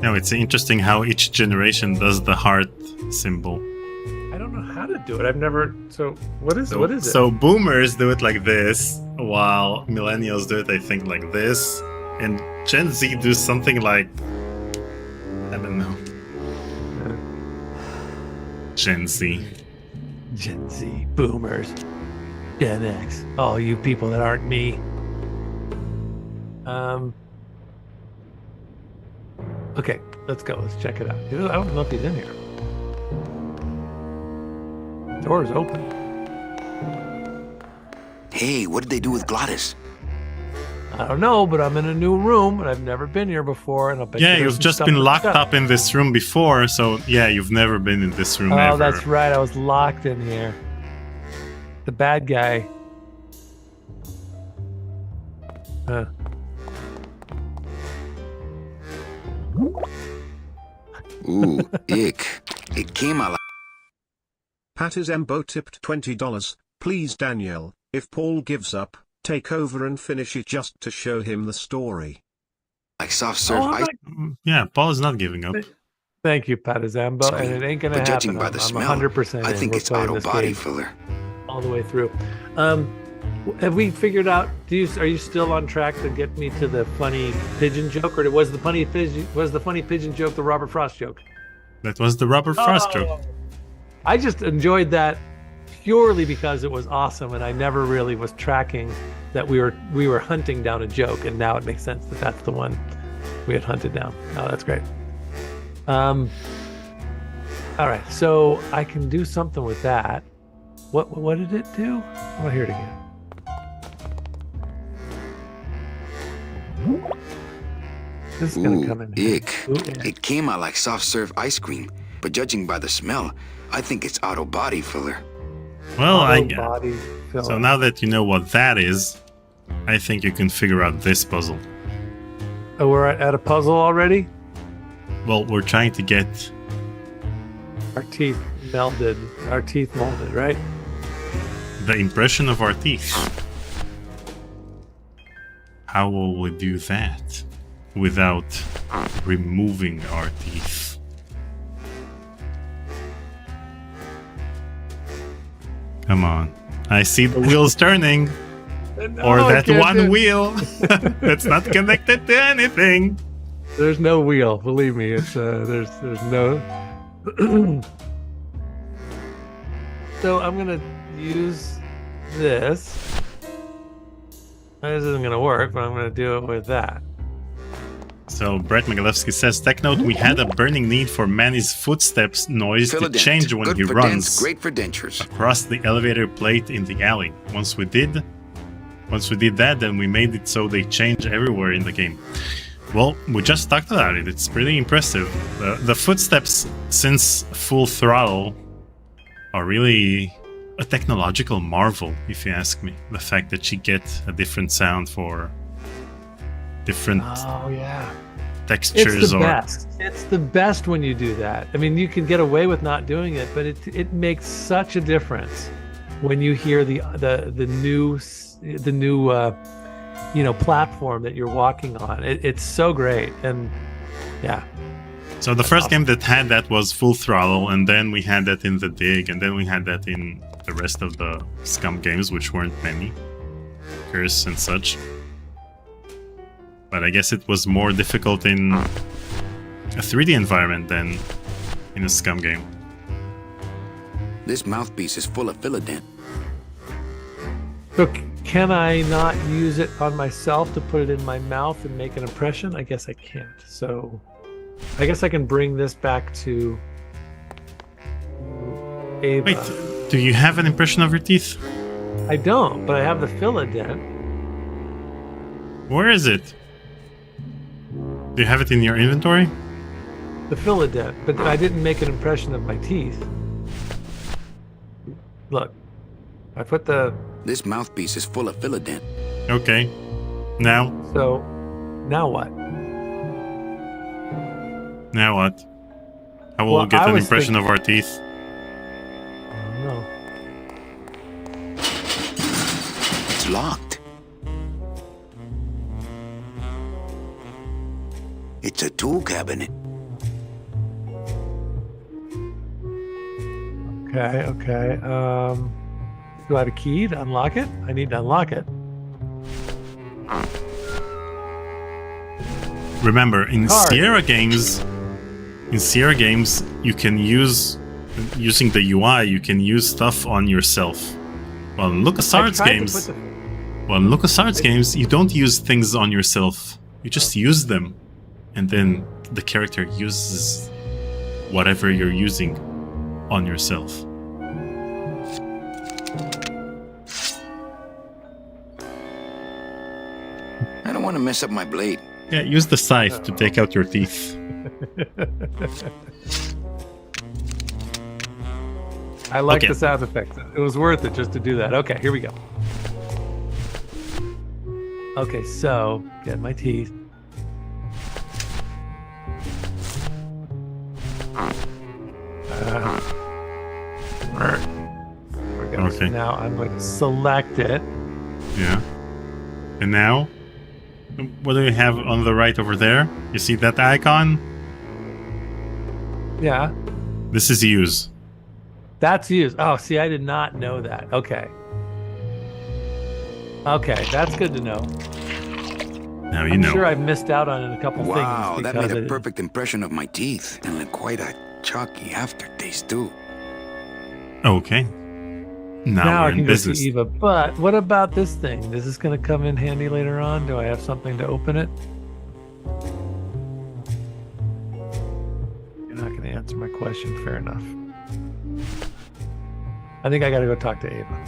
Speaker 2: No, it's interesting how each generation does the heart symbol.
Speaker 1: I don't know how to do it. I've never. So what is it?
Speaker 2: So boomers do it like this, while millennials do it, I think, like this, and Gen Z do something like, I don't know. Gen Z,
Speaker 1: boomers, Gen X, all you people that aren't me. Okay, let's go. Let's check it out. I don't know if he's in here. Door's open.
Speaker 4: Hey, what did they do with Glottis?
Speaker 1: I don't know, but I'm in a new room and I've never been here before. And I'll bet
Speaker 2: you've just been locked up in this room before, so yeah, you've never been in this room ever.
Speaker 1: Oh, that's right. I was locked in here. The bad guy.
Speaker 4: Ooh, ick. It came out like...
Speaker 3: Pat is Embo tipped $20. Please, Daniel, if Paul gives up, take over and finish it just to show him the story.
Speaker 4: Like soft serve ice.
Speaker 2: Yeah, Paul is not giving up.
Speaker 1: Thank you, Patazambo, and it ain't gonna happen.
Speaker 4: Judging by the smell,
Speaker 1: 100%
Speaker 4: I think it's auto body filler.
Speaker 1: All the way through. Have we figured out? Are you still on track to get me to the funny pigeon joke, or was the funny pigeon joke the Robert Frost joke?
Speaker 2: That was the Robert Frost joke.
Speaker 1: I just enjoyed that purely because it was awesome, and I never really was tracking that we were hunting down a joke, and now it makes sense that that's the one we had hunted down. Oh, that's great. All right, so I can do something with that. What did it do? I want to hear it again. This is gonna come in.
Speaker 4: Ick. It came out like soft serve ice cream, but judging by the smell, I think it's auto body filler.
Speaker 2: Well, so now that you know what that is, I think you can figure out this puzzle.
Speaker 1: Oh, we're at a puzzle already?
Speaker 2: Well, we're trying to get
Speaker 1: our teeth molded, right?
Speaker 2: The impression of our teeth. How will we do that without removing our teeth? Come on. I see the wheels turning.
Speaker 1: No,
Speaker 2: or that one wheel that's not connected to anything.
Speaker 1: There's no wheel, believe me. It's there's no. So I'm gonna use this. This isn't gonna work, but I'm gonna do it with that.
Speaker 2: So Brett Migalewski says, Tech note, we had a burning need for Manny's footsteps noise to
Speaker 4: Fill-a-dent.
Speaker 2: change when
Speaker 4: Good
Speaker 2: he
Speaker 4: for
Speaker 2: runs
Speaker 4: dents, great for dentures.
Speaker 2: across the elevator plate in the alley. Once we did that, then we made it so they change everywhere in the game. Well, we just talked about it. It's pretty impressive. The footsteps, since Full Throttle, are really a technological marvel, if you ask me. The fact that you get a different sound for different textures.
Speaker 1: It's the best. It's the best when you do that. I mean, you can get away with not doing it, but it makes such a difference when you hear the new platform that you're walking on. It's so great. And yeah.
Speaker 2: So the first game that had that was Full Throttle, and then we had that in The Dig, and then we had that in the rest of the Scum games, which weren't many. Curse and such. But I guess it was more difficult in a 3D environment than in a Scum game.
Speaker 4: This mouthpiece is full of fill-a-dent.
Speaker 1: So can I not use it on myself to put it in my mouth and make an impression? I guess I can't. So I guess I can bring this back to Ava.
Speaker 2: Wait, do you have an impression of your teeth?
Speaker 1: I don't, but I have the fill-a-dent.
Speaker 2: Where is it? Do you have it in your inventory?
Speaker 1: The fill-a-dent, but I didn't make an impression of my teeth. Look, I put the...
Speaker 4: This mouthpiece is full of fill-a-dent.
Speaker 2: Okay. Now?
Speaker 1: So, now what?
Speaker 2: Now what? How will we get an impression of our teeth?
Speaker 1: I don't know.
Speaker 4: It's locked. It's a tool cabinet.
Speaker 1: Okay. Do I have a key to unlock it? I need to unlock it.
Speaker 2: Remember, in Sierra games, you can using the UI, you can use stuff on yourself. Well, in LucasArts games, you don't use things on yourself. You just use them, and then the character uses whatever you're using on yourself.
Speaker 4: I don't want to mess up my blade.
Speaker 2: Yeah, use the scythe to take out your teeth.
Speaker 1: I like the sound effects. It was worth it just to do that. Okay, here we go. Okay, so get my teeth. Okay. Now I'm going to select it.
Speaker 2: Yeah. And now, what do you have on the right over there? You see that icon?
Speaker 1: Yeah.
Speaker 2: This is use.
Speaker 1: That's use. Oh, see, I did not know that. Okay. Okay, that's good to know.
Speaker 2: Now you know.
Speaker 1: I'm sure I've missed out on a couple things.
Speaker 4: Wow, that made a perfect impression of my teeth, and like quite a chalky aftertaste too.
Speaker 2: Okay. Now we're
Speaker 1: I can
Speaker 2: in business.
Speaker 1: Go to Eva, but what about this thing? Is this going to come in handy later on? Do I have something to open it? You're not going to answer my question. Fair enough. I think I got to go talk to Ava.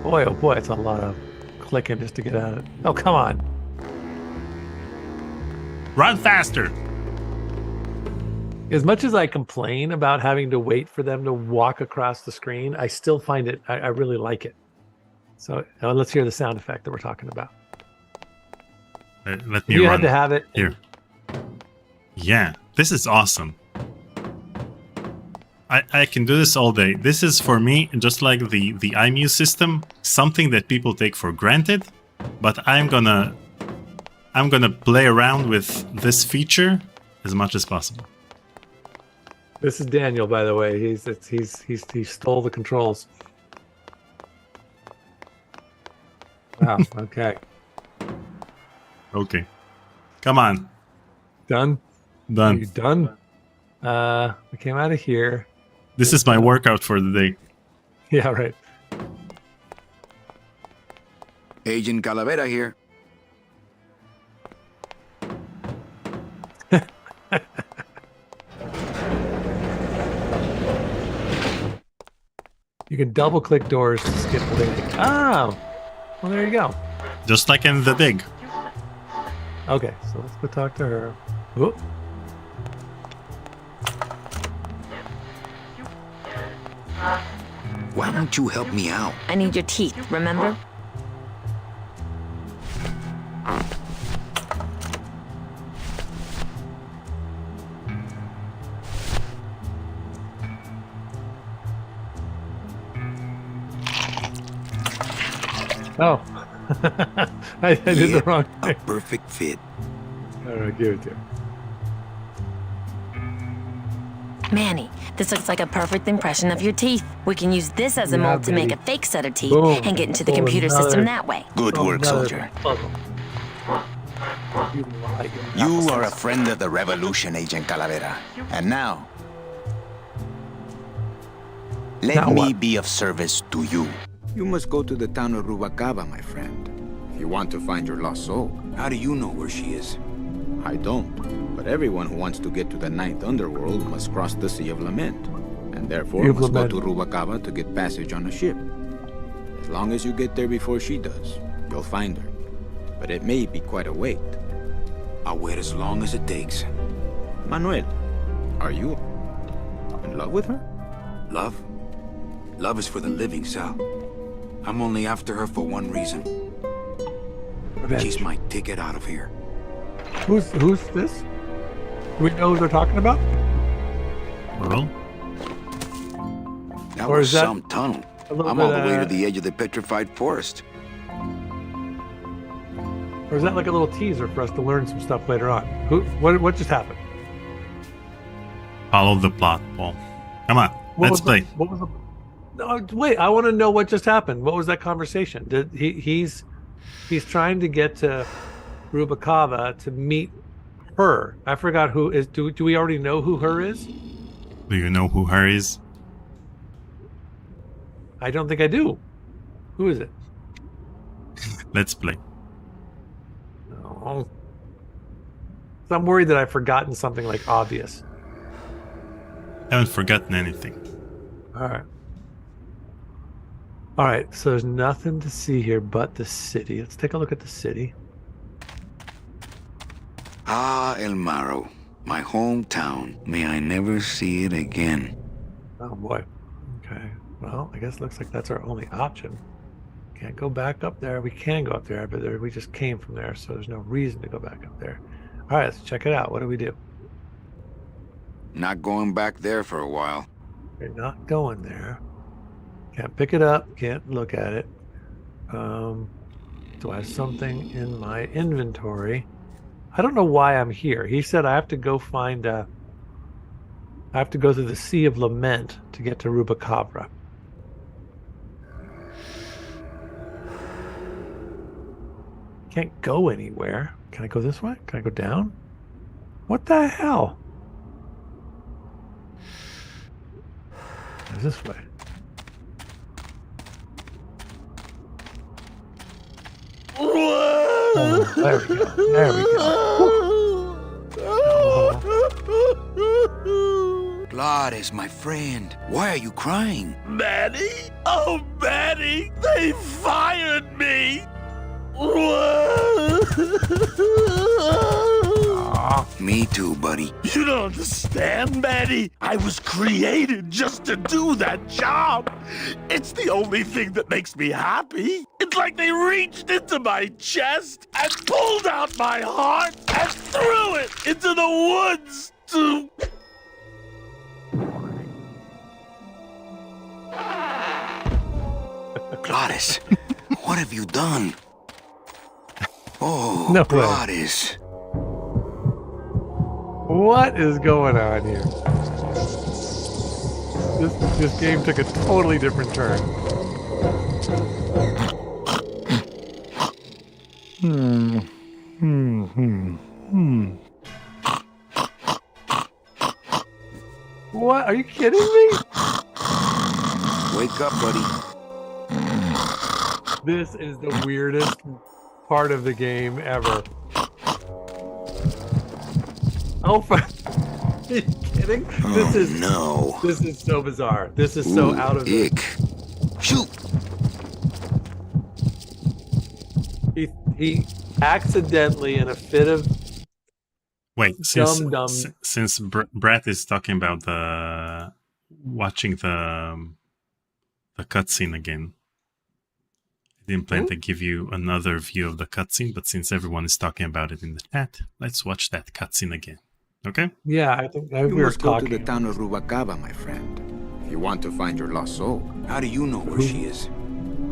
Speaker 1: Boy, oh boy, it's a lot of clicking just to get out of it. Oh, come on.
Speaker 2: Run faster!
Speaker 1: As much as I complain about having to wait for them to walk across the screen, I still find it, I really like it. So let's hear the sound effect that we're talking about.
Speaker 2: Let me
Speaker 1: You
Speaker 2: run.
Speaker 1: had to have it.
Speaker 2: Here. Yeah, this is awesome. I can do this all day. This is for me, just like the iMuse system, something that people take for granted, but I'm gonna play around with this feature as much as possible.
Speaker 1: This is Daniel, by the way. He stole the controls. Wow. Okay.
Speaker 2: Okay. Come on.
Speaker 1: Done.
Speaker 2: Done.
Speaker 1: Are you done? I came out of here.
Speaker 2: This is my workout for the day.
Speaker 1: Yeah, right.
Speaker 4: Agent Calavera here.
Speaker 1: You can double click doors to skip waiting. Oh, well, there you go.
Speaker 2: Just like in the dig.
Speaker 1: Okay, so let's go talk to her. Whoop.
Speaker 4: Why don't you help me out?
Speaker 7: I need your teeth, remember?
Speaker 1: Oh, I did the wrong
Speaker 4: A
Speaker 1: thing.
Speaker 4: perfect fit.
Speaker 1: All right, give it to her.
Speaker 7: Manny, this looks like a perfect impression of your teeth. We can use this as a
Speaker 1: Yeah,
Speaker 7: mold to make a
Speaker 1: baby.
Speaker 7: fake set of teeth
Speaker 1: Boom.
Speaker 7: and get into the
Speaker 1: Oh,
Speaker 7: computer system
Speaker 1: another-
Speaker 7: that way.
Speaker 5: Good work,
Speaker 1: Another
Speaker 5: soldier.
Speaker 1: puzzle. You lie,
Speaker 5: You are a friend of the revolution, Agent Calavera. And now, let
Speaker 1: Now
Speaker 5: me
Speaker 1: what?
Speaker 5: be of service to you.
Speaker 4: You must go to the town of Rubacaba, my friend. If you want to find your lost soul. How do you know where she is?
Speaker 8: I don't, but everyone who wants to get to the ninth underworld must cross the Sea of Lament, and therefore
Speaker 1: Sea of
Speaker 8: must
Speaker 1: Lament.
Speaker 8: go to Rubacaba to get passage on a ship. As long as you get there before she does, you'll find her. But it may be quite a wait.
Speaker 4: I'll wait as long as it takes.
Speaker 8: Manuel, are you in love with her?
Speaker 4: Love? Love is for the living, Sal. I'm only after her for one reason.
Speaker 1: Revenge.
Speaker 4: She's my ticket out of here.
Speaker 1: Who's this? Do we know who they're talking about?
Speaker 2: Well,
Speaker 4: That
Speaker 1: Or
Speaker 4: was
Speaker 1: is that
Speaker 4: some tunnel.
Speaker 1: a little
Speaker 4: I'm all
Speaker 1: bit,
Speaker 4: the way to the edge of the petrified forest.
Speaker 1: Or is that like a little teaser for us to learn some stuff later on? What just happened?
Speaker 2: follow the plot, Paul. Come on, let's play.
Speaker 1: What was the? No, wait, I want to know what just happened. What was that conversation? Did he's trying to get to Rubacava to meet her. I forgot who is. Do we already know who her is?
Speaker 2: Do you know who her is?
Speaker 1: I don't think I do. Who is it?
Speaker 2: Let's play.
Speaker 1: Oh. So I'm worried that I've forgotten something like obvious.
Speaker 2: Haven't forgotten anything.
Speaker 1: All right. All right, so there's nothing to see here but the city. Let's take a look at the city.
Speaker 4: Ah, El Maro. My hometown. May I never see it again.
Speaker 1: Oh boy. Okay. Well, I guess it looks like that's our only option. Can't go back up there. We can go up there, but we just came from there, so there's no reason to go back up there. All right, let's check it out. What do we do?
Speaker 4: Not going back there for a while.
Speaker 1: We're not going there. Can't pick it up. Can't look at it. Do I have something in my inventory? I don't know why I'm here. He said I have to go find I have to go through the Sea of Lament to get to Rubacabra. Can't go anywhere. Can I go this way? Can I go down? What the hell? It's this way. Oh, there we go. There we go.
Speaker 4: Gladys, my friend. Why are you crying?
Speaker 9: Manny? Oh, Manny! They fired me!
Speaker 4: Me too, buddy.
Speaker 9: You don't understand, Manny. I was created just to do that job. It's the only thing that makes me happy. It's like they reached into my chest and pulled out my heart and threw it into the woods to...
Speaker 4: Gladys, what have you done? Oh,
Speaker 1: No way.
Speaker 4: Gladys.
Speaker 1: What is going on here? This game took a totally different turn. What? Are you kidding me?
Speaker 4: Wake Wake up, buddy.
Speaker 1: This is the weirdest part of the game ever. Oh, are you kidding?
Speaker 4: No.
Speaker 1: This is so bizarre. This is so out of it.
Speaker 4: Ick. Shoot.
Speaker 1: He accidentally, in a fit of
Speaker 2: since
Speaker 1: dumb.
Speaker 2: since Brett is talking about watching the cutscene again, I didn't plan to give you another view of the cutscene, but since everyone is talking about it in the chat, let's watch that cutscene again. Okay?
Speaker 1: Yeah, I think we
Speaker 8: You
Speaker 1: were
Speaker 8: must go
Speaker 1: talking.
Speaker 8: to the town of Rubacava, my friend, if you want to find your lost soul.
Speaker 4: How do you know where she is?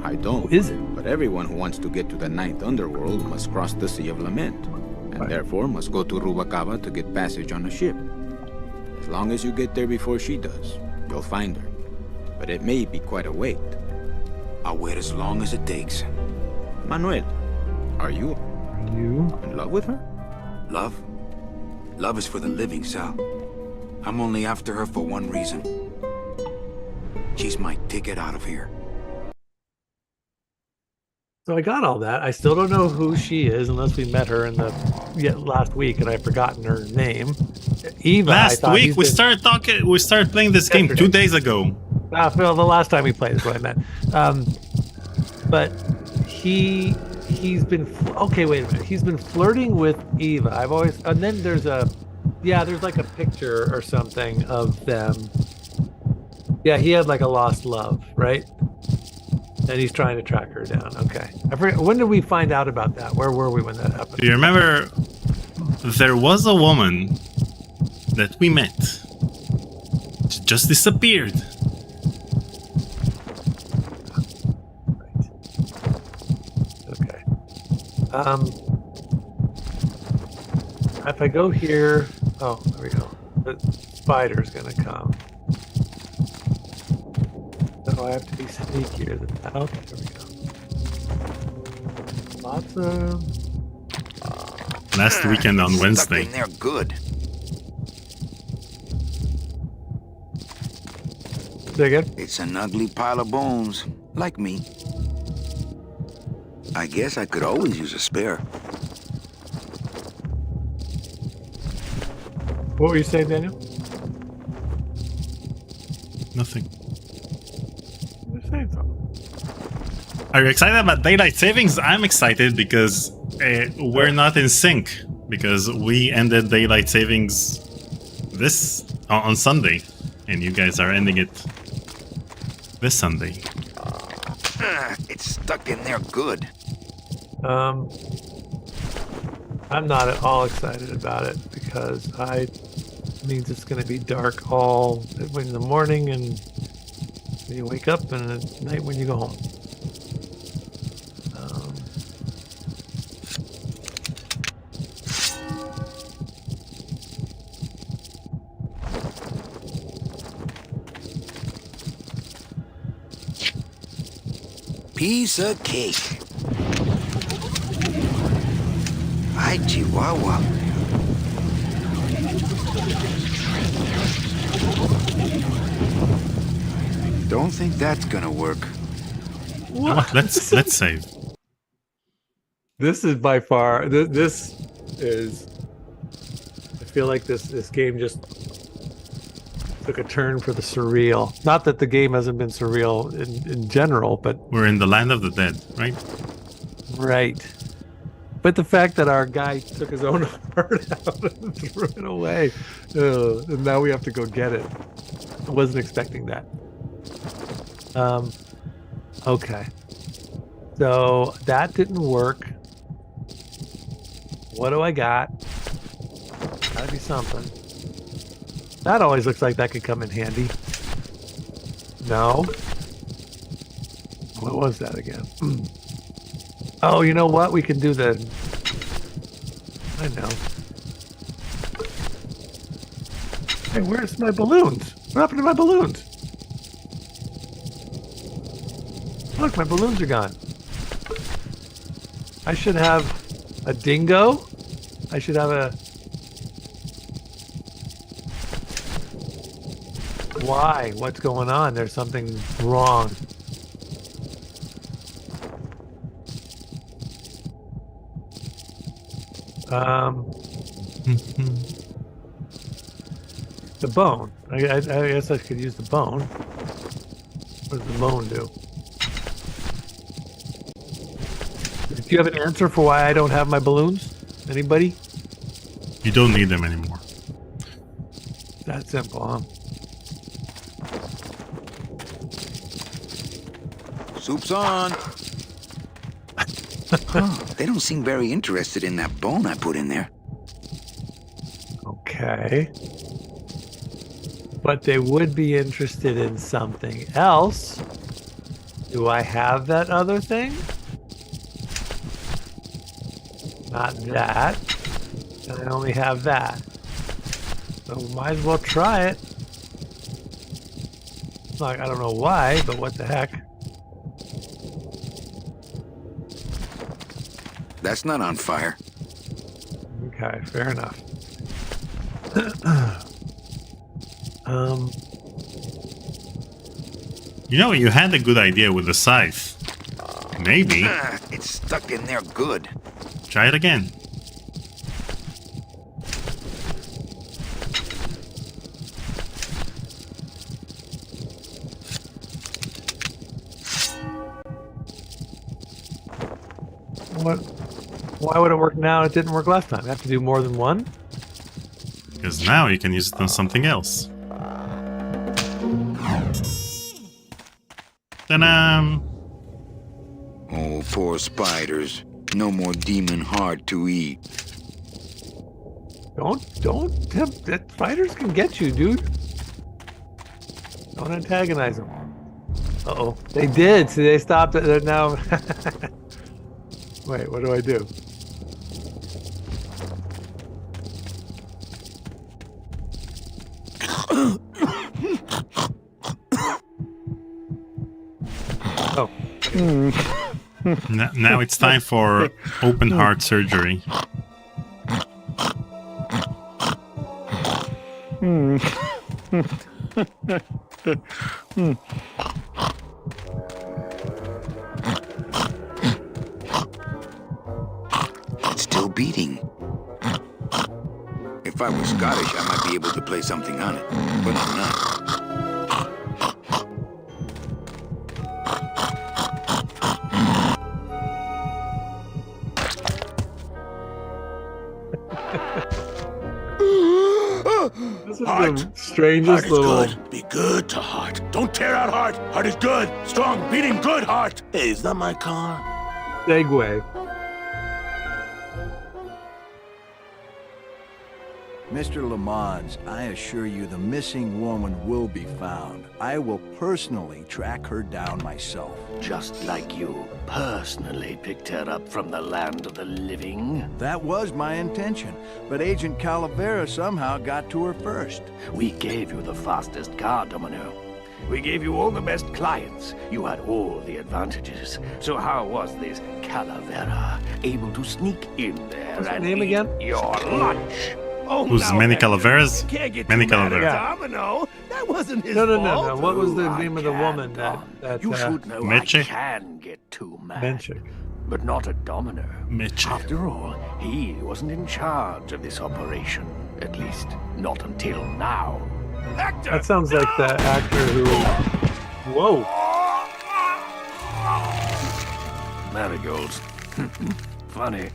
Speaker 8: I don't.
Speaker 1: Who is it?
Speaker 8: But everyone who wants to get to the ninth underworld must cross the Sea of Lament, and therefore must go to Rubacava to get passage on a ship. As long as you get there before she does, you'll find her. But it may be quite a wait.
Speaker 4: I'll wait as long as it takes.
Speaker 8: Manuel, are you
Speaker 1: You?
Speaker 8: in love with her?
Speaker 4: Love? Love is for the living, Sal. I'm only after her for one reason. She's my ticket out of here.
Speaker 1: So I got all that. I still don't know who she is unless we met her in the last week, and I've forgotten her name. Eva.
Speaker 2: Last week we started talking. We started playing this game 2 days ago.
Speaker 1: Phil, the last time we played is what I meant. But he's been okay. Wait a minute. He's been flirting with Eva. I've always, and then there's like a picture or something of them. Yeah, he had like a lost love, right? And he's trying to track her down. Okay. I forget, when did we find out about that? Where were we when that happened?
Speaker 2: Do you remember there was a woman that we met? She just disappeared.
Speaker 1: Right. Okay. If I go here, oh, there we go. The spider's gonna come. So I have to be sneakier than that. Okay, there we go. Lots of...
Speaker 2: Last weekend on
Speaker 4: Stuck
Speaker 2: Wednesday.
Speaker 4: in there good.
Speaker 1: Say again?
Speaker 4: It's an ugly pile of bones, like me. I guess I could always use a spare.
Speaker 1: What were you saying, Daniel?
Speaker 2: Nothing.
Speaker 1: You were saying something.
Speaker 2: Are you excited about daylight savings? I'm excited because we're not in sync, because we ended daylight savings on Sunday, and you guys are ending it this Sunday.
Speaker 4: It's stuck in there good.
Speaker 1: I'm not at all excited about it because means it's going to be dark all in the morning and when you wake up, and at night when you go home.
Speaker 4: Piece of cake. Hi, Chihuahua. Don't think that's gonna work.
Speaker 2: What? Let's save.
Speaker 1: This is by far. This is. I feel like this game just took a turn for the surreal. Not that the game hasn't been surreal in general, but
Speaker 2: We're in the land of the dead, right?
Speaker 1: right. But the fact that our guy took his own heart out and threw it away, and now we have to go get it. I wasn't expecting that. Okay. So that didn't work. What do I got? Gotta be something. That always looks like that could come in handy. No. What was that again? Oh, you know what? We can do the... I know. Hey, where's my balloons? What happened to my balloons? Look, my balloons are gone. I should have a dingo. I should have a... Why? What's going on? There's something wrong. The bone. I guess I could use the bone. What does the bone do? Do you have an answer for why I don't have my balloons? Anybody?
Speaker 2: You don't need them anymore.
Speaker 1: That simple, huh?
Speaker 4: Soup's on. They don't seem very interested in that bone I put in there.
Speaker 1: Okay. But they would be interested in something else. Do I have that other thing? Not that. And I only have that. So might as well try it. It's like, I don't know why, but what the heck.
Speaker 4: That's not on fire.
Speaker 1: Okay, fair enough.
Speaker 2: You know, you had a good idea with the scythe. Maybe.
Speaker 4: It's stuck in there good.
Speaker 2: Try it again.
Speaker 1: What? Why would it work now? It didn't work last time. I have to do more than one?
Speaker 2: Because now you can use it on something else. Ta-da!
Speaker 4: Oh, poor spiders. No more demon heart to eat.
Speaker 1: Don't that spiders can get you, dude. Don't antagonize them. Uh-oh. They did. See, they stopped it. They're now... Wait, what do I do? Oh.
Speaker 2: Now it's time for open heart surgery.
Speaker 4: It's still beating. If I were Scottish, I might be able to play something on it, but I'm not.
Speaker 1: This is
Speaker 9: Heart.
Speaker 1: the strangest
Speaker 9: Heart is
Speaker 1: little...
Speaker 9: good. Be good to heart. Don't tear out heart. Heart is good. Strong, beating, good heart. Hey, is that my car?
Speaker 1: segue.
Speaker 10: Mr. Lamont, I assure you the missing woman will be found. I will personally track her down myself.
Speaker 9: Just like you personally picked her up from the land of the living.
Speaker 10: That was my intention, but Agent Calavera somehow got to her first.
Speaker 9: We gave you the fastest car, Domino. We gave you all the best clients. You had all the advantages. So how was this Calavera able to sneak in there
Speaker 1: What's her
Speaker 9: and
Speaker 1: name
Speaker 9: eat
Speaker 1: again?
Speaker 9: your lunch? Oh,
Speaker 2: Who's
Speaker 9: now,
Speaker 2: many
Speaker 9: Hector,
Speaker 2: Calaveras?
Speaker 9: you can't get
Speaker 2: Many
Speaker 9: too mad at
Speaker 2: Calaveras.
Speaker 9: Domino. That wasn't his
Speaker 1: No.
Speaker 9: fault.
Speaker 1: What was the
Speaker 9: Oh,
Speaker 1: name
Speaker 9: I
Speaker 1: of the
Speaker 9: can,
Speaker 1: woman
Speaker 9: Dom.
Speaker 1: that
Speaker 9: You should know
Speaker 2: Mitchie?
Speaker 9: I can get too mad.
Speaker 1: Benchik?
Speaker 9: But not at Domino.
Speaker 2: Mitchie.
Speaker 9: After all, he wasn't in charge of this operation. At least, not until now. Hector!
Speaker 1: That sounds like the actor who... Whoa.
Speaker 9: Marigolds. Funny.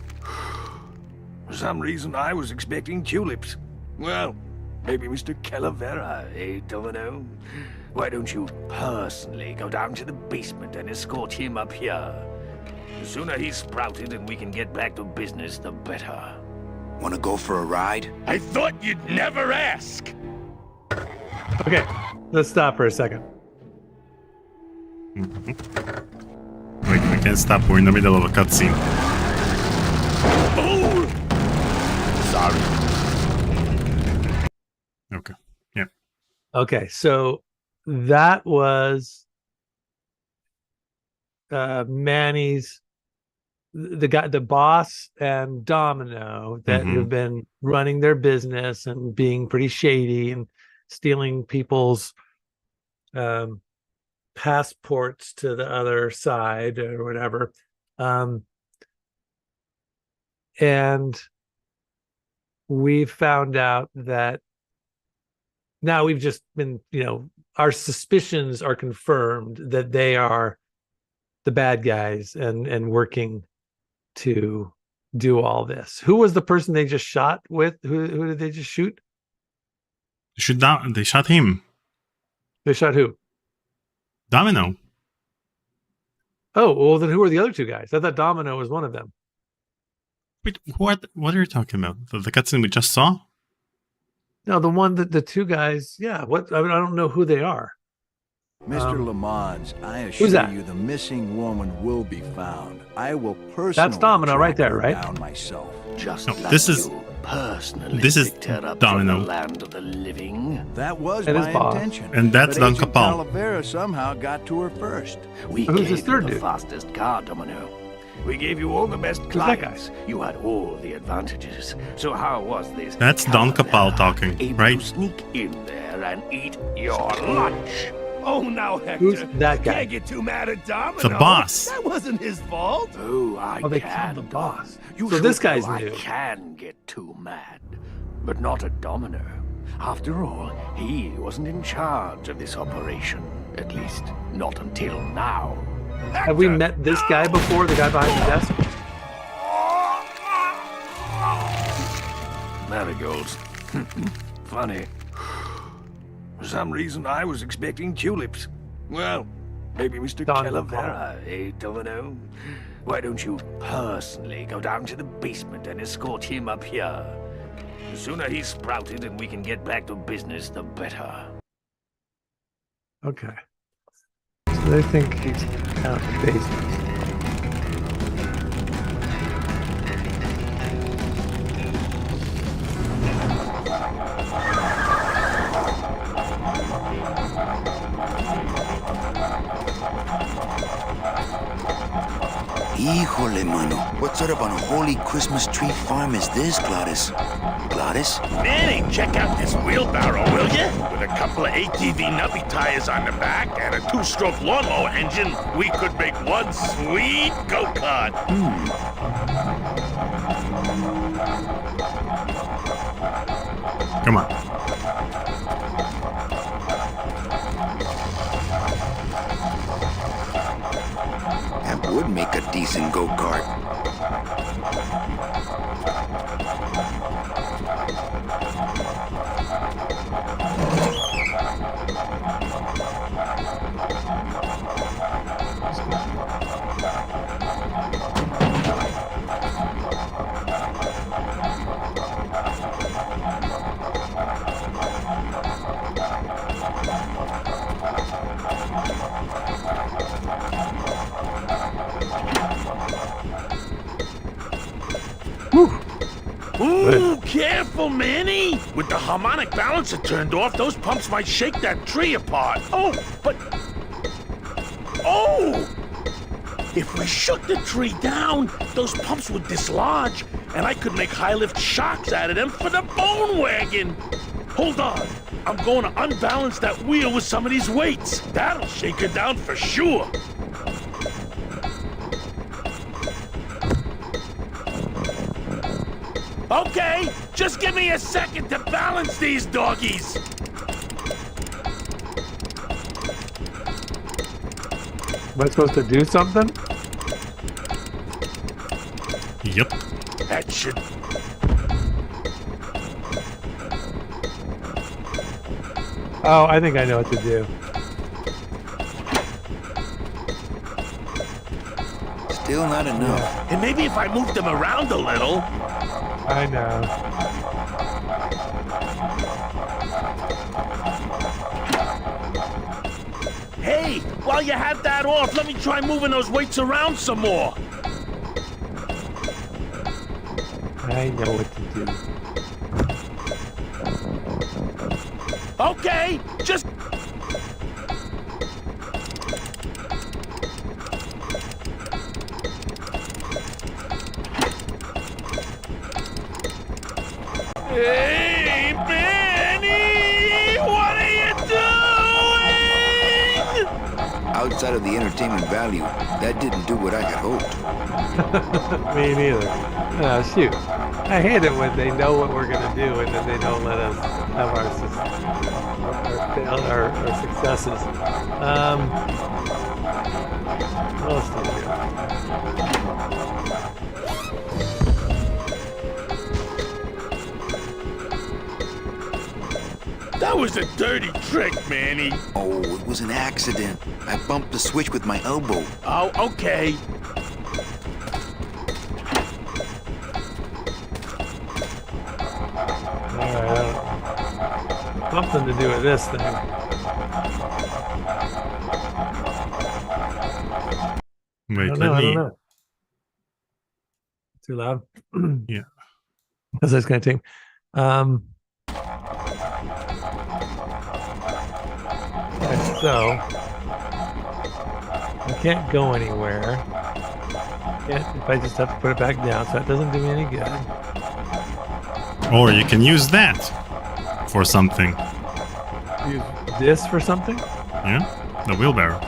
Speaker 9: For some reason, I was expecting tulips. Well, maybe Mr. Calavera, eh, Domino? Why don't you personally go down to the basement and escort him up here? The sooner he's sprouted and we can get back to business, the better.
Speaker 4: Wanna go for a ride?
Speaker 9: I thought you'd never ask!
Speaker 1: Okay, let's stop for a second.
Speaker 2: Wait, we can't stop. We're in the middle of a cutscene.
Speaker 9: Oh! Sorry.
Speaker 2: Okay. Yeah.
Speaker 1: Okay, so that was Manny's, the guy, the boss and Domino that have been running their business and being pretty shady and stealing people's passports to the other side or whatever. And we found out that now we've just been, our suspicions are confirmed that they are the bad guys and working to do all this. Who was the person they just shot with? Who did they just shoot?
Speaker 2: They shot him.
Speaker 1: They shot who?
Speaker 2: Domino.
Speaker 1: Oh, well, then who are the other two guys? I thought Domino was one of them.
Speaker 2: Wait, what are you talking about? The cutscene we just saw?
Speaker 1: No, the one that the two guys. Yeah, what? I don't know who they are.
Speaker 10: Mr. Lamont, I assure you the missing woman will be found. I will personally.
Speaker 1: That's Domino right there, right?
Speaker 10: Down myself.
Speaker 9: Just
Speaker 2: no,
Speaker 9: like
Speaker 2: this is Domino.
Speaker 9: The land of the living.
Speaker 10: That was
Speaker 1: and
Speaker 10: my intention.
Speaker 2: And that's Don
Speaker 10: Agent
Speaker 2: Capal.
Speaker 10: Calavera somehow got to her first.
Speaker 9: We
Speaker 1: Who's
Speaker 9: gave
Speaker 1: this third
Speaker 9: you the
Speaker 1: dude?
Speaker 9: fastest car, Domino. We gave you all the best clients. You had all the advantages. So how was this?
Speaker 2: That's Don Capal talking,
Speaker 9: able
Speaker 2: right?
Speaker 9: to sneak in there and eat your lunch. Oh, now, Hector.
Speaker 1: Who's that guy?
Speaker 9: Can't get too mad at Domino.
Speaker 2: The boss.
Speaker 9: That wasn't his fault. Oh,
Speaker 1: they
Speaker 9: can.
Speaker 1: killed the boss.
Speaker 9: You
Speaker 1: So this
Speaker 9: should
Speaker 1: guy's
Speaker 9: know
Speaker 1: new.
Speaker 9: I can get too mad, but not at Domino. After all, he wasn't in charge of this operation. At least, not until now.
Speaker 1: Have we met this guy before? The guy behind the desk?
Speaker 9: Marigolds. Funny. For some reason, I was expecting tulips. Well, maybe Mr.
Speaker 1: Don
Speaker 9: Calavera, eh, Domino? Why don't you personally go down to the basement and escort him up here? The sooner he's sprouted and we can get back to business, the better.
Speaker 1: Okay. So they think he's out in the basement.
Speaker 4: Híjole, mano. What sort of unholy Christmas tree farm is this, Gladys? Gladys?
Speaker 9: Manny, check out this wheelbarrow, will you? With a couple of ATV nubby tires on the back and a 2-stroke lawnmower engine, we could make one sweet go-kart.
Speaker 2: Come on.
Speaker 4: That would make a decent go-kart.
Speaker 9: Ooh, careful, Manny! With the harmonic balancer turned off, those pumps might shake that tree apart. Oh, but... Oh! If we shook the tree down, those pumps would dislodge, and I could make high-lift shocks out of them for the bone wagon. Hold on. I'm going to unbalance that wheel with some of these weights. That'll shake her down for sure. Okay, just give me a second to balance these doggies.
Speaker 1: Am I supposed to do something?
Speaker 2: Yep.
Speaker 9: That should...
Speaker 1: Oh, I think I know what to do.
Speaker 4: Still not enough.
Speaker 9: And maybe if I move them around a little...
Speaker 1: I know.
Speaker 9: Hey, while you have that off, let me try moving those weights around some more.
Speaker 1: I know what to do.
Speaker 9: Okay, just... Hey, Benny! What are you doing?
Speaker 4: outside of the entertainment value, that didn't do what I had hoped.
Speaker 1: Me neither. Oh, shoot. I hate it when they know what we're going to do and then they don't let us have our successes. What else do we do?
Speaker 9: That was a dirty trick, Manny.
Speaker 4: Oh, it was an accident. I bumped the switch with my elbow.
Speaker 9: Oh, okay.
Speaker 1: Alright, something to do with this thing.
Speaker 2: Wait,
Speaker 1: I don't know. Too loud?
Speaker 2: Yeah.
Speaker 1: Because that's going to take... Okay, so... I can't go anywhere. If I just have to put it back down, so that doesn't do me any good.
Speaker 2: Or you can use that for something.
Speaker 1: Use this for something?
Speaker 2: Yeah, the wheelbarrow.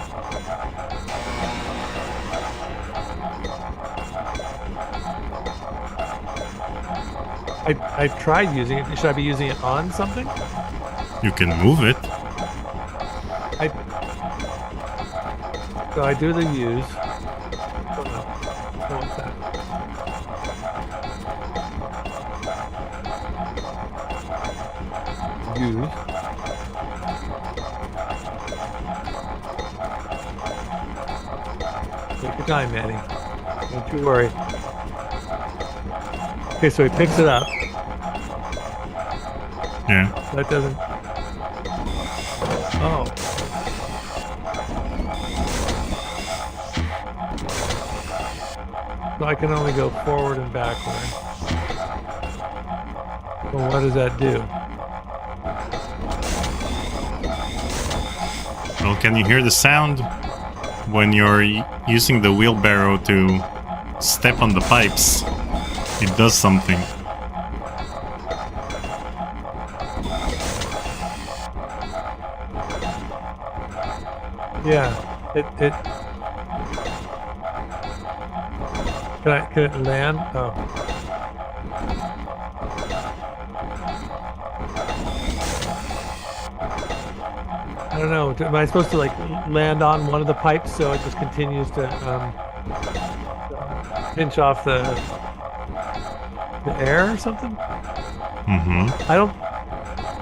Speaker 1: I tried using it. Should I be using it on something?
Speaker 2: You can move it.
Speaker 1: So I do the use. Oh, no. What's that? Use. Take your time, Manny. Don't you worry. Okay, so he picks it up.
Speaker 2: Yeah.
Speaker 1: That doesn't... Oh. So I can only go forward and backward. Well, what does that do?
Speaker 2: Well, can you hear the sound when you're using the wheelbarrow to step on the pipes? It does something.
Speaker 1: Yeah, it can it land? Oh. I don't know. Am I supposed to like land on one of the pipes so it just continues to pinch off the air or something?
Speaker 2: Mm-hmm.
Speaker 1: I don't.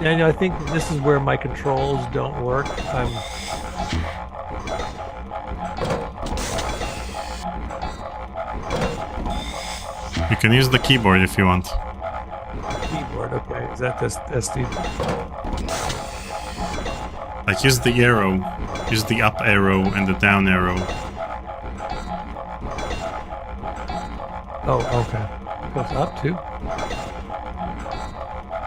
Speaker 1: Daniel, I think this is where my controls don't work.
Speaker 2: You can use the keyboard if you want.
Speaker 1: Keyboard, okay. Is that this SD?
Speaker 2: Like use the arrow. Use the up arrow and the down arrow.
Speaker 1: Oh, okay. It goes up too.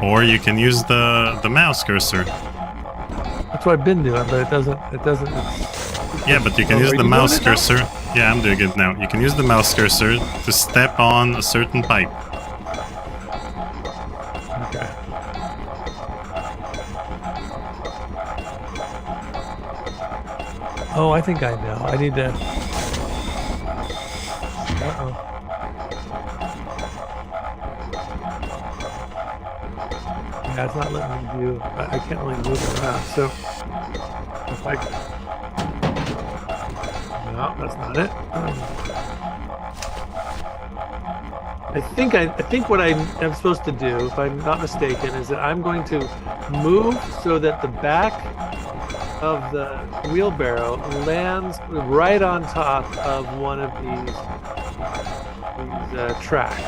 Speaker 2: Or you can use the mouse cursor.
Speaker 1: That's what I've been doing, but it doesn't.
Speaker 2: Yeah, but you can use the mouse cursor. Yeah, I'm doing it now. You can use the mouse cursor to step on a certain pipe.
Speaker 1: Okay. Oh, I think I know. I need to... Uh-oh. Yeah, it's not letting me do... I can't really move it around, so... If I... No, that's not it. I think what I'm supposed to do, if I'm not mistaken, is that I'm going to move so that the back of the wheelbarrow lands right on top of one of these tracks.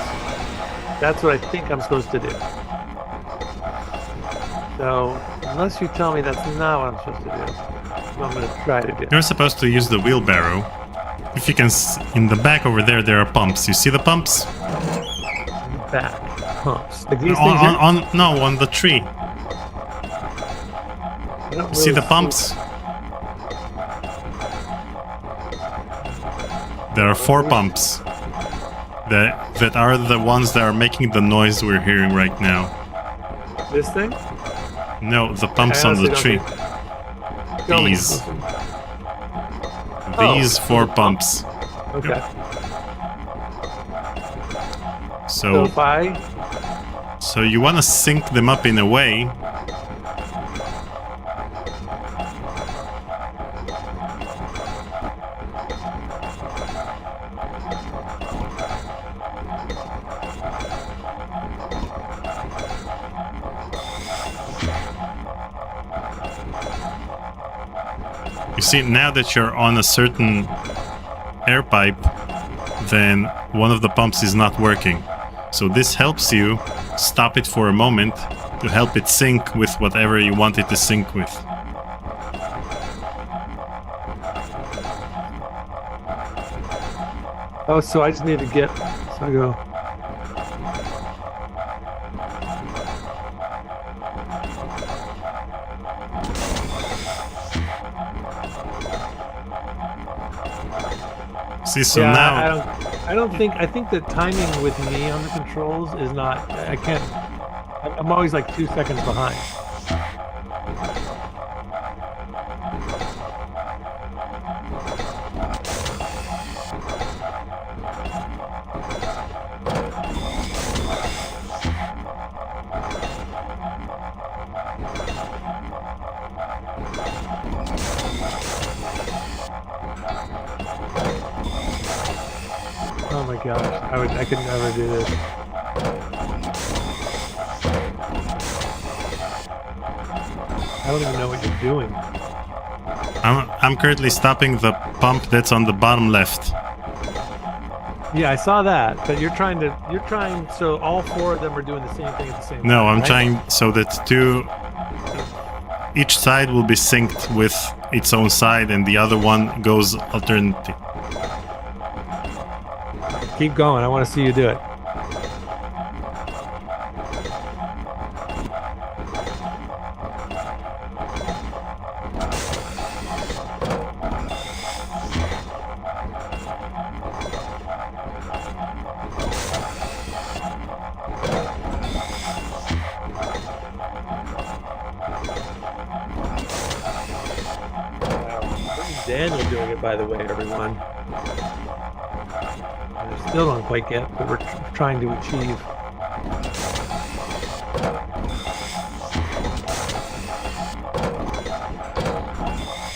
Speaker 1: That's what I think I'm supposed to do. So, unless you tell me that's not what I'm supposed to do, I'm going to try to do.
Speaker 2: You're supposed to use the wheelbarrow. If you can, in the back over there, there are pumps. You see the pumps?
Speaker 1: Back pumps. Like these things
Speaker 2: on the tree.
Speaker 1: Really
Speaker 2: see the pumps? There are 4 pumps that are the ones that are making the noise we're hearing right now.
Speaker 1: This thing?
Speaker 2: No, the pumps on the tree. These. these 4 pumps.
Speaker 1: Okay.
Speaker 2: So
Speaker 1: if I...
Speaker 2: So you want to sync them up in a way You see, now that you're on a certain air pipe, then one of the pumps is not working. So this helps you stop it for a moment to help it sync with whatever you want it to sync with.
Speaker 1: Oh, so I just need to get... So I go...
Speaker 2: See, so
Speaker 1: yeah,
Speaker 2: now...
Speaker 1: I think the timing with me on the controls is not... I can't... I'm always like 2 seconds behind. Oh my gosh, I could never do this. I don't even know what you're doing.
Speaker 2: I'm currently stopping the pump that's on the bottom left.
Speaker 1: Yeah, I saw that, but you're trying, so all 4 of them are doing the same thing at the same time.
Speaker 2: No, I'm
Speaker 1: right?
Speaker 2: trying so that each side will be synced with its own side and the other one goes alternative.
Speaker 1: Keep going, I want to see you do it. Daniel doing it, by the way, everyone. I still don't quite get what we're trying to achieve.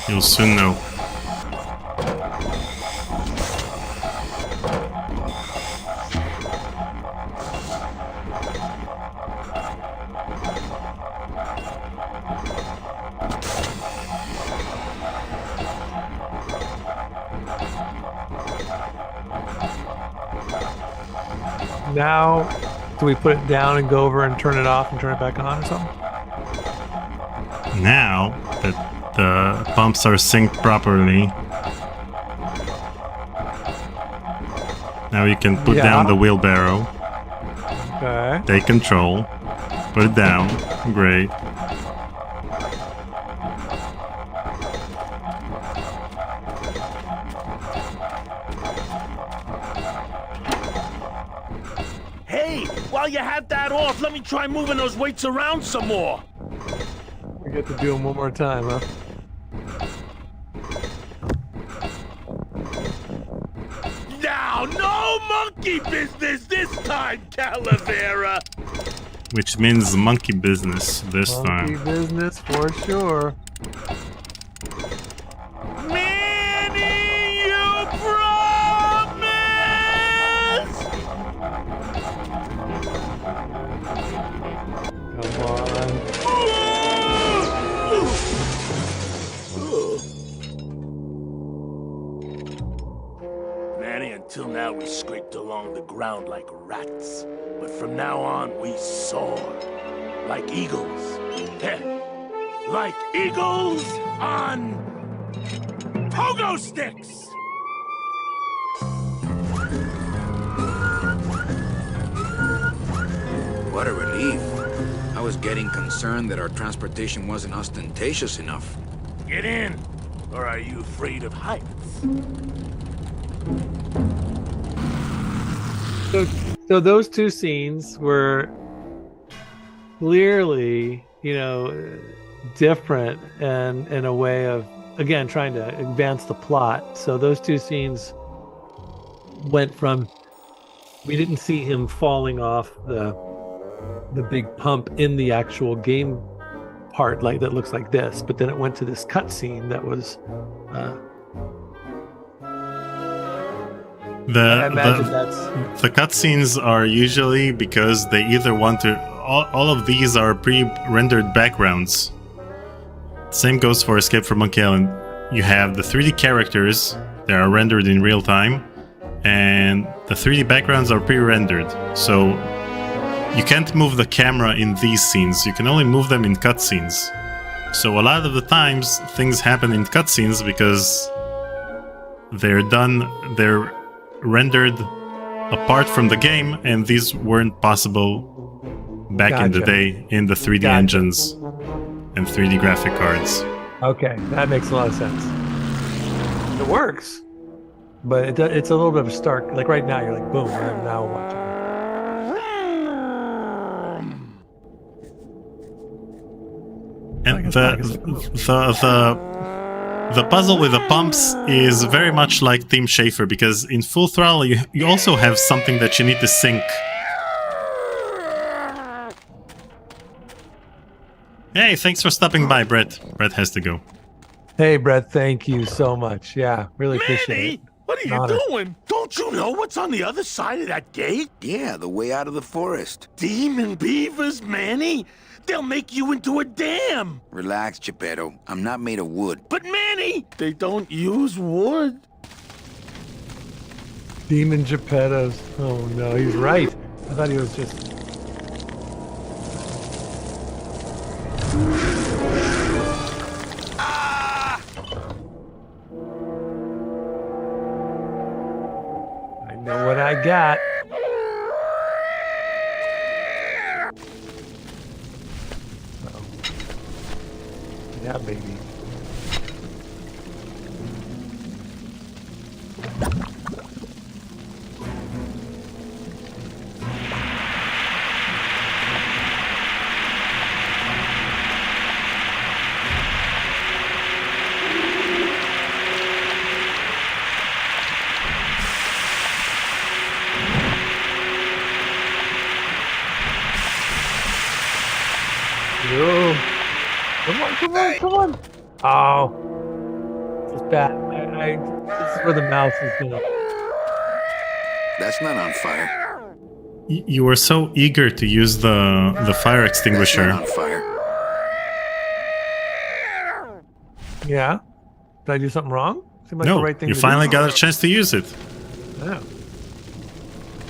Speaker 2: You'll soon know.
Speaker 1: Now, do we put it down and go over and turn it off and turn it back on or something?
Speaker 2: Now that the pumps are synced properly, now you can put down the wheelbarrow.
Speaker 1: Okay.
Speaker 2: Take control. Put it down. Great.
Speaker 9: Hey, while you have that off, let me try moving those weights around some more.
Speaker 1: We get to do them one more time, huh?
Speaker 9: Now, no monkey business this time, Calavera.
Speaker 2: Which means monkey business this
Speaker 1: Monkey
Speaker 2: time.
Speaker 1: business for sure.
Speaker 9: Manny, you promise!
Speaker 1: Come on.
Speaker 9: Manny, until now we scraped along the ground like rats. But from now on, we soar. Like eagles. Like eagles on... pogo sticks!
Speaker 4: What a relief. I was getting concerned that our transportation wasn't ostentatious enough.
Speaker 9: Get in! Or are you afraid of heights?
Speaker 1: So those 2 scenes were clearly, different and in a way of again, trying to advance the plot. So those two scenes went from, we didn't see him falling off the big pump in the actual game part like that looks like this, but then it went to this cutscene that was
Speaker 2: the cutscenes are usually because they either want to, all of these are pre-rendered backgrounds. Same goes for Escape from Monkey Island. You have the 3D characters that are rendered in real time, and the 3D backgrounds are pre-rendered. So you can't move the camera in these scenes. You can only move them in cutscenes. So a lot of the times things happen in cutscenes because they're rendered apart from the game, and these weren't possible back in the day in the 3D engines and 3D graphic cards.
Speaker 1: Okay, that makes a lot of sense. It works, but it's a little bit of a stark. Like right now, you're like, boom, I'm now watching.
Speaker 2: And the puzzle with the pumps is very much like Team Schafer, because in Full Throttle you also have something that you need to sync. Hey, thanks for stopping by, Brett. Brett has to go.
Speaker 1: Hey, Brett, thank you so much. Yeah, really appreciate it.
Speaker 9: What are you doing? Don't you know what's on the other side of that gate?
Speaker 4: Yeah, the way out of the forest.
Speaker 9: Demon beavers, Manny. They'll make you into a dam.
Speaker 4: Relax, Geppetto. I'm not made of wood.
Speaker 9: But Manny, they don't use wood.
Speaker 1: Demon Geppettos. Oh no, he's right. I thought he was just... I know what I got. Yeah, baby. Yo. Come on. Oh. It's bad. This is where the mouse is going.
Speaker 4: That's not on fire.
Speaker 2: You were so eager to use the fire extinguisher.
Speaker 4: That's not on fire.
Speaker 1: Yeah? Did I do something wrong? Seemed like
Speaker 2: No,
Speaker 1: the right thing
Speaker 2: you
Speaker 1: to
Speaker 2: finally
Speaker 1: do.
Speaker 2: got a chance to use it.
Speaker 1: Yeah.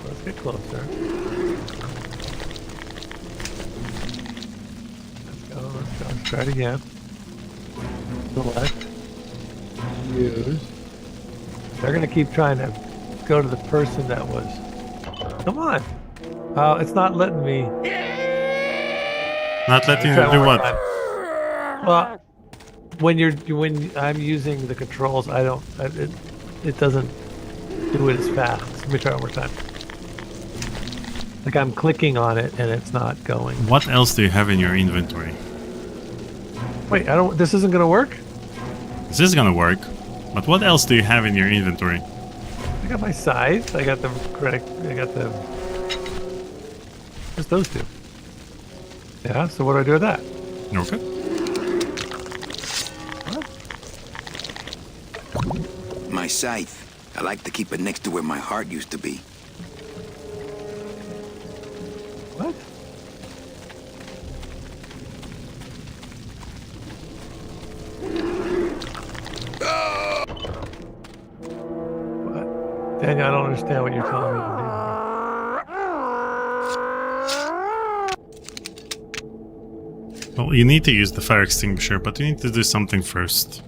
Speaker 1: Let's get closer. Let's go. Let's try it again. Select. Use. They're going to keep trying to go to the person that was... Come on. Oh, it's not letting me...
Speaker 2: Not letting you do what?
Speaker 1: Well, when I'm using the controls, I don't... It doesn't do it as fast. Let me try one more time. Like I'm clicking on it and it's not going.
Speaker 2: What else do you have in your inventory?
Speaker 1: Wait, this isn't gonna work?
Speaker 2: This is gonna work, but what else do you have in your inventory?
Speaker 1: I got my size, I got the correct, I got the... Just those two. Yeah, so what do I do with that?
Speaker 2: Okay.
Speaker 1: What?
Speaker 4: My scythe. I like to keep it next to where my heart used to be.
Speaker 1: What? What? Daniel, I don't understand what you're telling me to do.
Speaker 2: Well, you need to use the fire extinguisher, but you need to do something first.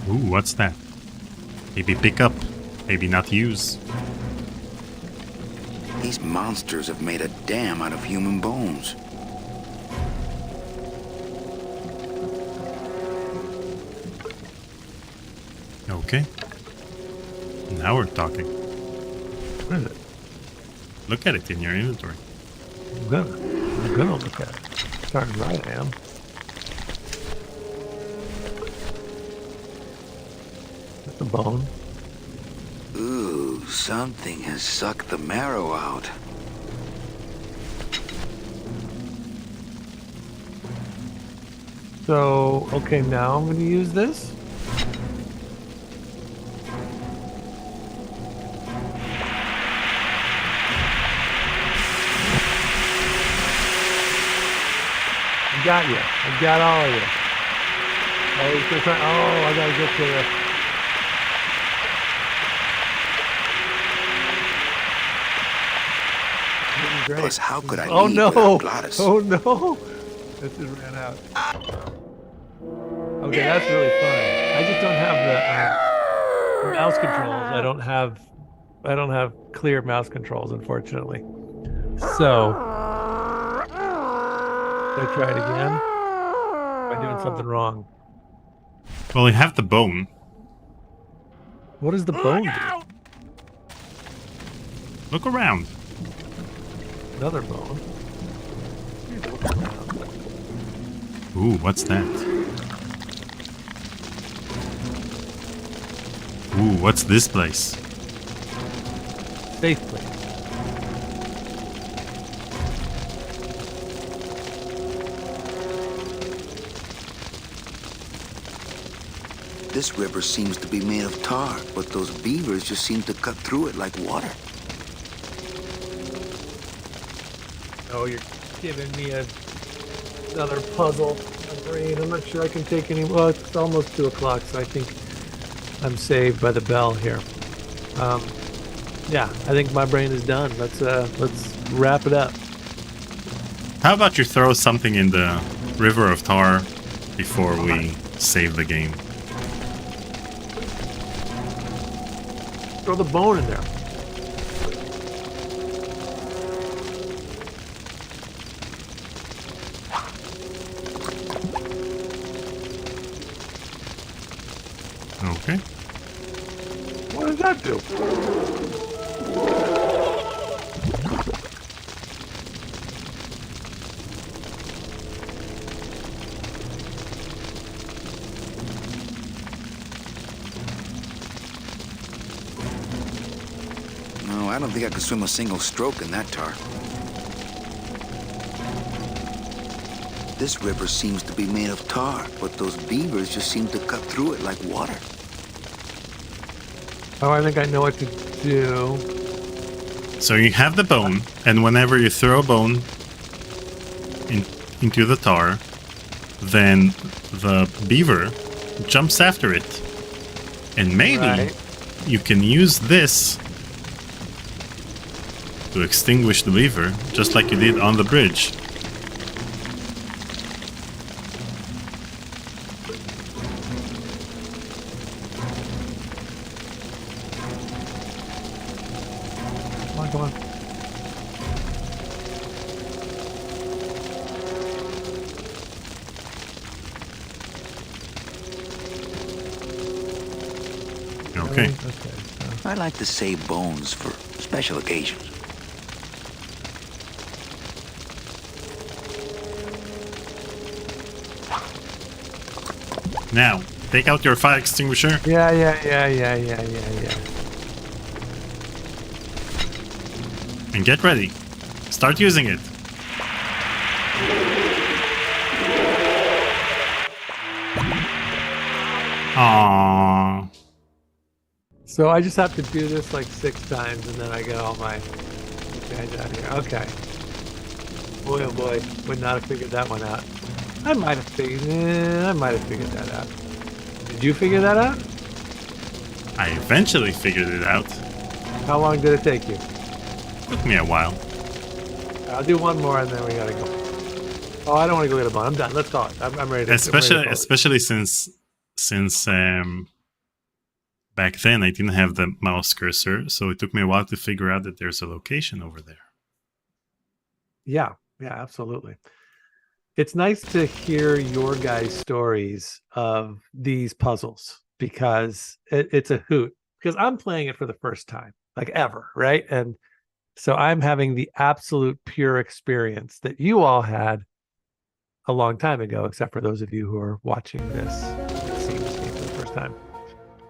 Speaker 2: Ooh, what's that? Maybe pick up, maybe not use.
Speaker 4: These monsters have made a dam out of human bones.
Speaker 2: Okay. Now we're talking.
Speaker 1: What is it?
Speaker 2: Look at it in your inventory.
Speaker 1: I'm gonna look at it. Darn right I am. That's a bone.
Speaker 4: Ooh, something has sucked the marrow out.
Speaker 1: So, okay, now I'm going to use this. I got you. I got all of you. Oh, he's gonna try. Oh, I gotta get to the.
Speaker 4: Plus, how could I
Speaker 1: Oh
Speaker 4: leave
Speaker 1: no!
Speaker 4: without Glottis?
Speaker 1: Oh no! This just ran out. Okay, that's really fun. I just don't have the mouse controls. I don't have clear mouse controls, unfortunately. So, should I try it again? Am I doing something wrong?
Speaker 2: Well, you have the bone.
Speaker 1: What does the bone do?
Speaker 2: Look around.
Speaker 1: Another bone.
Speaker 2: Ooh, what's that? Ooh, what's this place?
Speaker 1: Safe place.
Speaker 4: This river seems to be made of tar, but those beavers just seem to cut through it like water.
Speaker 1: Oh, you're giving me another puzzle. My brain. I'm not sure I can take any. Well, it's almost 2 o'clock, so I think I'm saved by the bell here. Yeah, I think my brain is done. Let's wrap it up.
Speaker 2: How about you throw something in the river of tar before we save the game?
Speaker 1: Throw the bone in there.
Speaker 2: Okay.
Speaker 1: What does that do?
Speaker 4: No, I don't think I could swim a single stroke in that tar. This river seems to be made of tar, but those beavers just seem to cut through it like water.
Speaker 1: Oh, I think I know what to do.
Speaker 2: So you have the bone, and whenever you throw a bone into the tar, then the beaver jumps after it. And maybe you can use this to extinguish the beaver, just like you did on the bridge.
Speaker 1: Come on.
Speaker 2: Okay.
Speaker 1: Okay. So.
Speaker 4: I like to save bones for special occasions.
Speaker 2: Now, take out your fire extinguisher.
Speaker 1: Yeah.
Speaker 2: And get ready. Start using it. Aww.
Speaker 1: So I just have to do this like 6 times, and then I get all my guys out of here. Okay. Boy, oh boy, would not have figured that one out. I might have figured that out. Did you figure that out?
Speaker 2: I eventually figured it out.
Speaker 1: How long did it take you?
Speaker 2: Took me a while.
Speaker 1: I'll do one more, and then we gotta go. Oh, I don't want to go get a bone. I'm done. Let's call it. I'm ready to.
Speaker 2: Especially since back then I didn't have the mouse cursor, so it took me a while to figure out that there's a location over there.
Speaker 1: Yeah, absolutely. It's nice to hear your guys' stories of these puzzles because it's a hoot. Because I'm playing it for the first time, like ever, right? And So I'm having the absolute pure experience that you all had a long time ago, except for those of you who are watching this, seeing this game for the first time.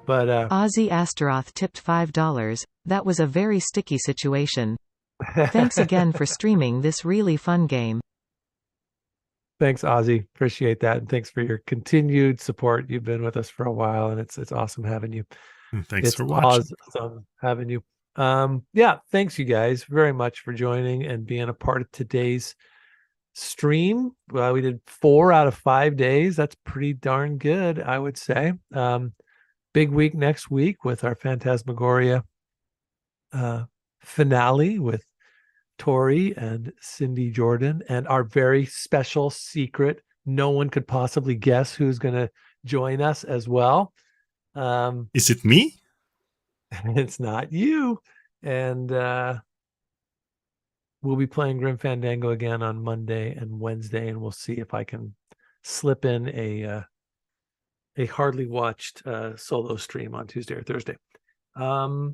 Speaker 1: But
Speaker 11: Ozzy Astaroth tipped $5. That was a very sticky situation. Thanks again for streaming this really fun game.
Speaker 1: Thanks, Ozzy. Appreciate that. And thanks for your continued support. You've been with us for a while, and it's awesome having you.
Speaker 2: And thanks for watching.
Speaker 1: Awesome having you. Yeah, thanks you guys very much for joining and being a part of today's stream. Well, we did 4 out of 5 days. That's pretty darn good, I would say. Big week next week with our Phantasmagoria finale with Tori and Cindy Jordan, and our very special secret. No one could possibly guess who's going to join us as well.
Speaker 2: Is it me?
Speaker 1: It's not you. And we'll be playing Grim Fandango again on Monday and Wednesday, and we'll see if I can slip in a hardly watched solo stream on Tuesday or Thursday. Daniel,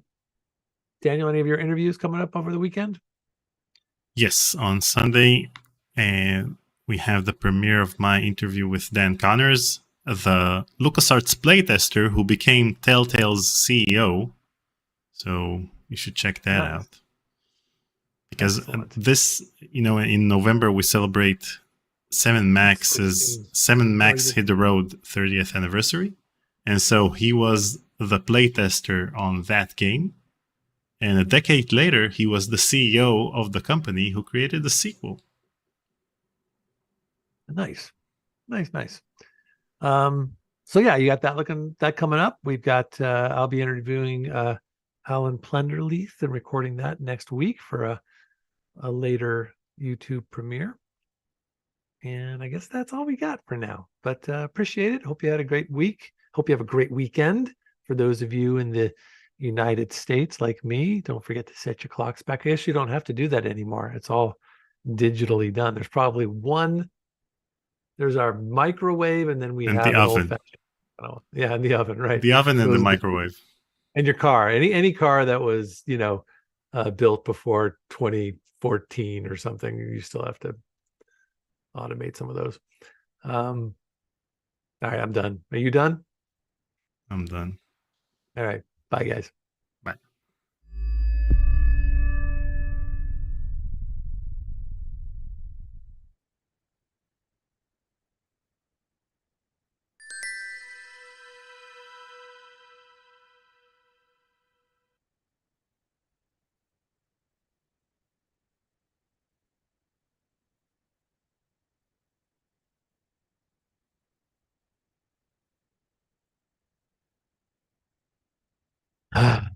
Speaker 1: any of your interviews coming up over the weekend?
Speaker 2: Yes, on Sunday, and we have the premiere of my interview with Dan Connors, the LucasArts playtester who became Telltale's CEO. So you should check that out. Because this, in November we celebrate 7 Max Hit the Road 30th anniversary. And so he was the playtester on that game. And a decade later, he was the CEO of the company who created the sequel.
Speaker 1: Nice. So yeah, you got that coming up. We've got I'll be interviewing Alan Plenderleith and recording that next week for a later YouTube premiere. And I guess that's all we got for now. But appreciate it. Hope you had a great week. Hope you have a great weekend. For those of you in the United States like me, don't forget to set your clocks back. I guess you don't have to do that anymore. It's all digitally done. There's probably there's our microwave, and then we have
Speaker 2: the oven.
Speaker 1: Old-fashioned, and the oven, right?
Speaker 2: The oven and the microwave.
Speaker 1: And your car, any car that was, built before 2014 or something, you still have to automate some of those. All right, I'm done. Are you done?
Speaker 2: I'm done.
Speaker 1: All right. Bye, guys.
Speaker 2: Bye.
Speaker 1: Ah.